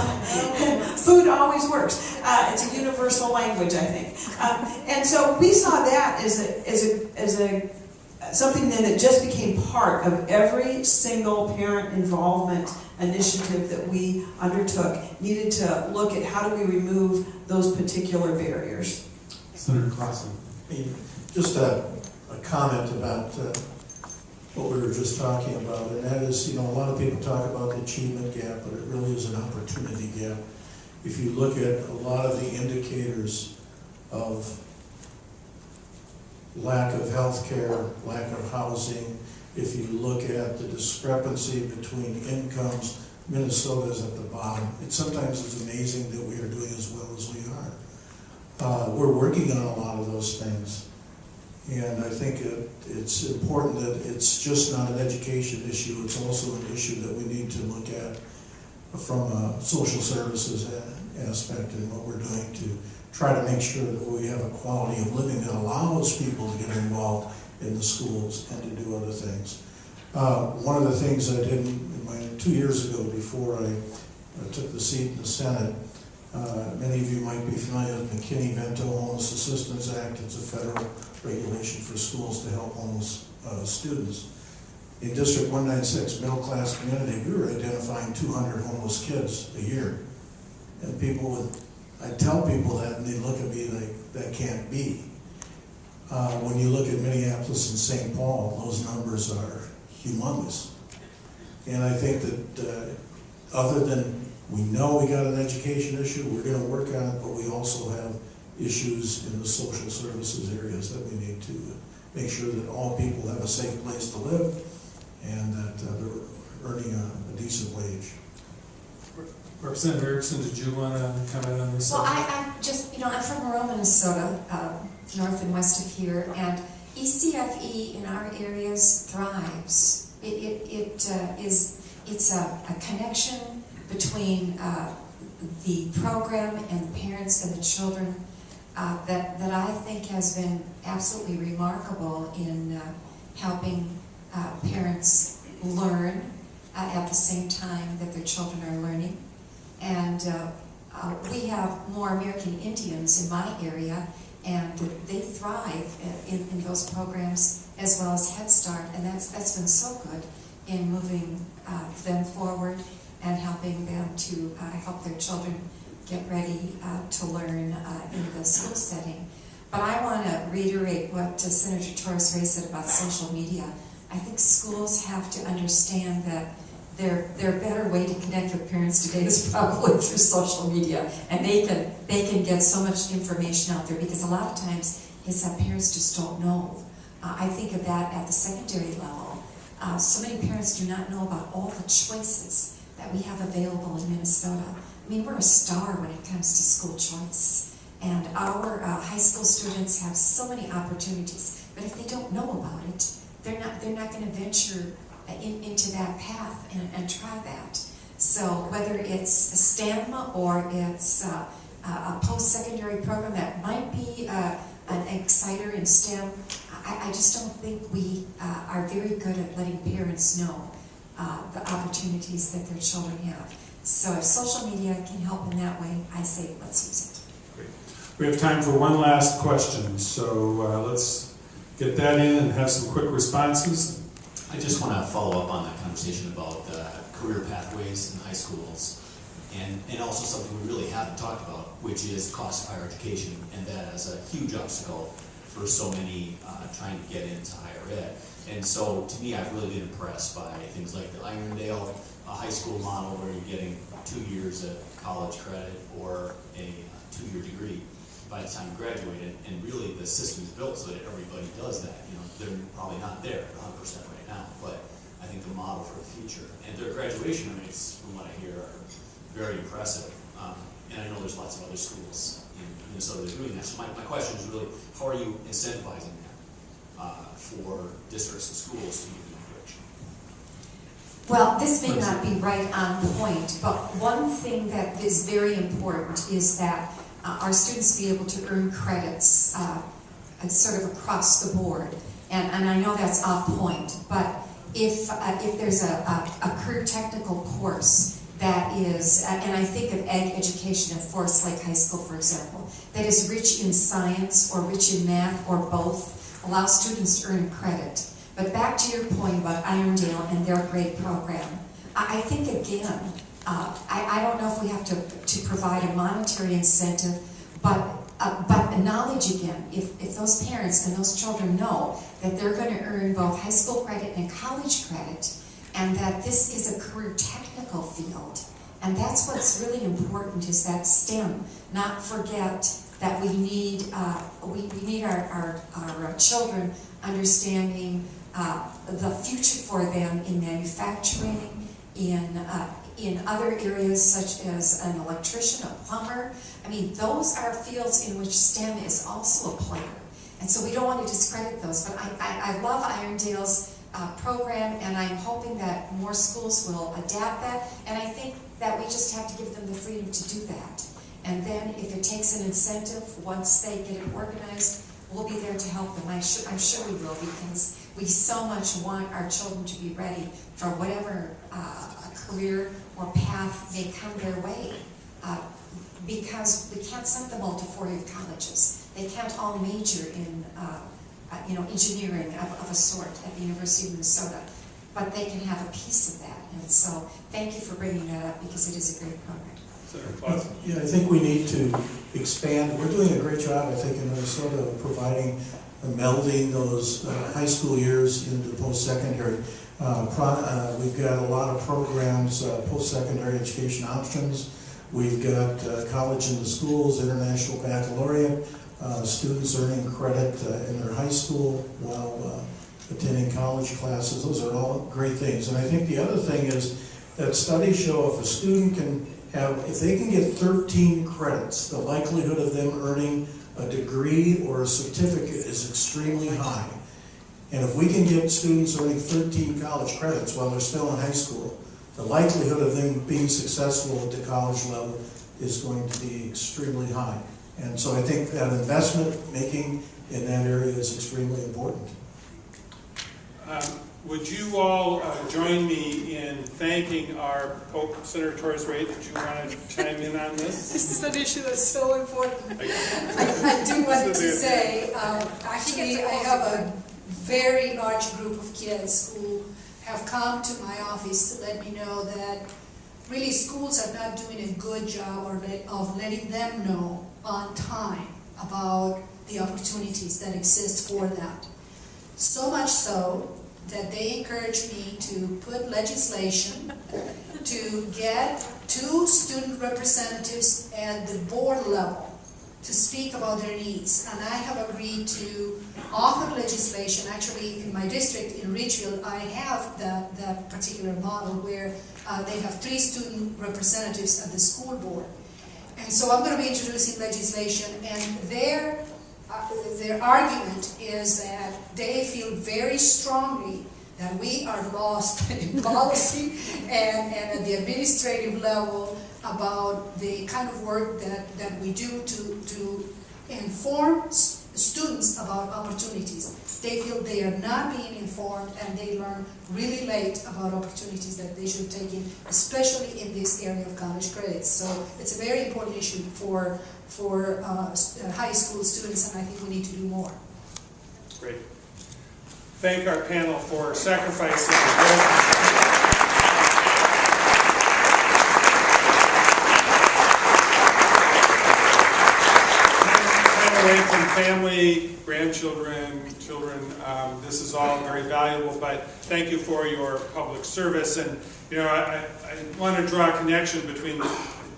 food always works. It's a universal language, I think. And so we saw that as something then that just became part of every single parent involvement initiative that we undertook. Needed to look at how do we remove those particular barriers. Senator Clausen. Just a comment about what we were just talking about, and that is, a lot of people talk about the achievement gap, but it really is an opportunity gap. If you look at a lot of the indicators of lack of health care, lack of housing, if you look at the discrepancy between incomes, Minnesota's at the bottom. Sometimes it's amazing that we are doing as well as we are. We're working on a lot of those things. And I think it's important that it's just not an education issue, it's also an issue that we need to look at from a social services aspect and what we're doing to try to make sure that we have a quality of living that allows people to get involved in the schools and to do other things. One of the things I did in my 2 years ago before I took the seat in the Senate, many of you might be familiar with the McKinney-Vento Homeless Assistance Act. It's a federal regulation for schools to help homeless students. In District 196, middle-class community, we were identifying 200 homeless kids a year. And I tell people that and they look at me like, that can't be. When you look at Minneapolis and St. Paul, those numbers are humongous. And I think that other than we know we got an education issue, we're going to work on it, but we also have issues in the social services areas that we need to make sure that all people have a safe place to live and that they're earning a decent wage. Representative Erickson, did you want to comment on this? Well, I'm just, I'm from Monroe, Minnesota, north and west of here, and ECFE in our areas thrives. It's a connection between the program and the parents and the children that I think has been absolutely remarkable in helping parents learn at the same time that their children are learning. And we have more American Indians in my area, and they thrive in those programs as well as Head Start, and that's been so good in moving them forward and helping them to help their children get ready to learn in the school setting. But I want to reiterate what Senator Torres-Ray said about social media. I think schools have to understand that their better way to connect with parents today is probably through social media, and they can get so much information out there, because a lot of times it's that parents just don't know. I think of that at the secondary level. So many parents do not know about all the choices that we have available in Minnesota. I mean, we're a star when it comes to school choice, and our high school students have so many opportunities. But if they don't know about it, they're not going to venture into that path and try that. So whether it's STEM or it's a post-secondary program that might be an exciter in STEM, I just don't think we are very good at letting parents know the opportunities that their children have. So if social media can help in that way, I say let's use it. Great. We have time for one last question, so let's get that in and have some quick responses. I just want to follow up on that conversation about career pathways in high schools, and also something we really haven't talked about, which is cost of higher education, and that as a huge obstacle for so many trying to get into higher ed. And so to me, I've really been impressed by things like the Irondale high school model, where you're getting 2 years of college credit or a 2-year degree by the time you graduate, and really the system is built so that everybody does that. You know, they're probably not there 100% right now, but I think the model for the future. And their graduation rates, from what I hear, are very impressive. And I know there's lots of other schools in Minnesota that are doing that. So my question is really, how are you incentivizing that for districts and schools to move in that direction? Well, this may not be right on point, but one thing that is very important is that our students be able to earn credits sort of across the board. And I know that's off point, but if there's a career technical course that is, and I think of ag education at Forest Lake High School, for example, that is rich in science or rich in math or both, allow students to earn credit. But back to your point about Irondale and their grade program, I think again, I don't know if we have to provide a monetary incentive, but knowledge again. If those parents and those children know that they're going to earn both high school credit and college credit, and that this is a career technical field, and that's what's really important, is that STEM. Not forget that we need our children understanding the future for them in manufacturing, in other areas such as an electrician, a plumber. I mean, those are fields in which STEM is also a player. And so we don't want to discredit those, but I love Irondale's program, and I'm hoping that more schools will adapt that, and I think that we just have to give them the freedom to do that. And then if it takes an incentive, once they get it organized, we'll be there to help them. I'm sure we will, because we so much want our children to be ready for whatever career or path may come their way. Because we can't send them all to four-year colleges. They can't all major in engineering of a sort at the University of Minnesota, but they can have a piece of that. And so thank you for bringing that up, because it is a great program. Yeah, I think we need to expand. We're doing a great job, I think, in Minnesota of providing, melding those high school years into post-secondary. We've got a lot of programs, post-secondary education options. We've got college in the schools, international baccalaureate, students earning credit in their high school while attending college classes. Those are all great things. And I think the other thing is that studies show if a student can if they can get 13 credits, the likelihood of them earning a degree or a certificate is extremely high. And if we can get students earning 13 college credits while they're still in high school, the likelihood of them being successful at the college level is going to be extremely high. And so I think that investment making in that area is extremely important. Would you all join me in thanking our Senator Torres Ray? Did you want to chime in on this? This is an issue that's so important. I do want to say, actually, I have a very large group of kids who have come to my office to let me know that really schools are not doing a good job of letting them know on time about the opportunities that exist for that. So much so that they encouraged me to put legislation to get 2 student representatives at the board level to speak about their needs. And I have agreed to author legislation. Actually, in my district in Ridgefield, I have that particular model where they have 3 student representatives at the school board. And so I'm going to be introducing legislation, and their argument is that they feel very strongly that we are lost in policy and at the administrative level about the kind of work that we do to inform students about opportunities. They feel they are not being informed, and they learn really late about opportunities that they should take in, especially in this area of college credits. So it's a very important issue for high school students, and I think we need to do more. Great. Thank our panel for sacrificing away from family, grandchildren, children. This is all very valuable, but thank you for your public service. And I want to draw a connection between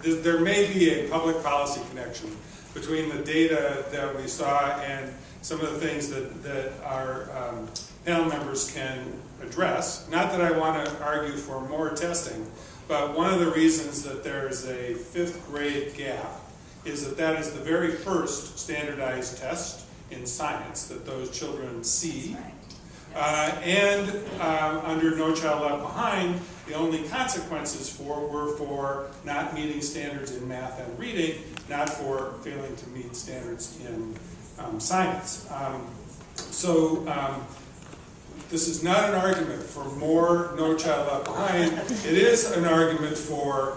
there may be a public policy connection between the data that we saw and some of the things that our panel members can address. Not that I want to argue for more testing, but one of the reasons that there is a 5th grade gap is that is the very first standardized test in science that those children see. And under No Child Left Behind, the only consequences were for not meeting standards in math and reading, not for failing to meet standards in science. This is not an argument for more No Child Left Behind. It is an argument for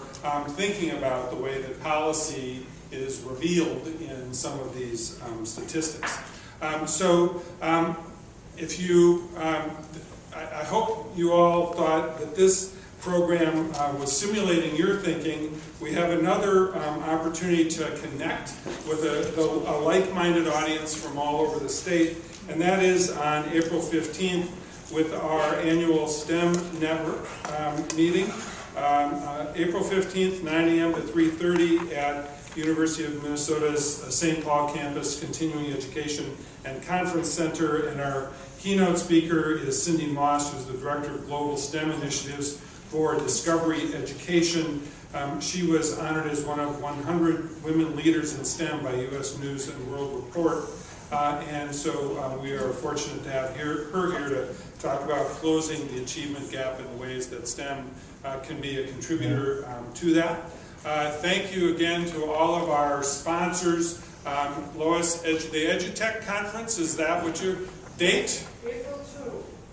thinking about the way that policy is revealed in some of these statistics. I hope you all thought that this program was simulating your thinking. We have another opportunity to connect with a like-minded audience from all over the state, and that is on April 15th with our annual STEM Network meeting. April 15th, 9 a.m. to 3:30 at University of Minnesota's St. Paul campus Continuing Education and Conference Center, and our keynote speaker is Cindy Moss, who's the Director of Global STEM Initiatives for Discovery Education. She was honored as one of 100 women leaders in STEM by U.S. News and World Report, and so we are fortunate to have her here to talk about closing the achievement gap in ways that STEM can be a contributor to that. Thank you again to all of our sponsors. Lois, the EduTech Conference, is that what your date? April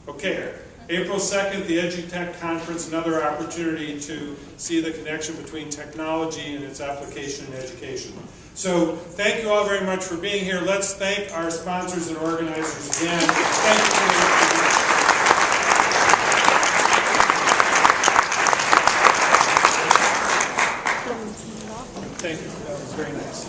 2. Okay. April 2nd, the EduTech Conference, another opportunity to see the connection between technology and its application in education. So thank you all very much for being here. Let's thank our sponsors and organizers again. Thank you for the Thank you. That was very nice.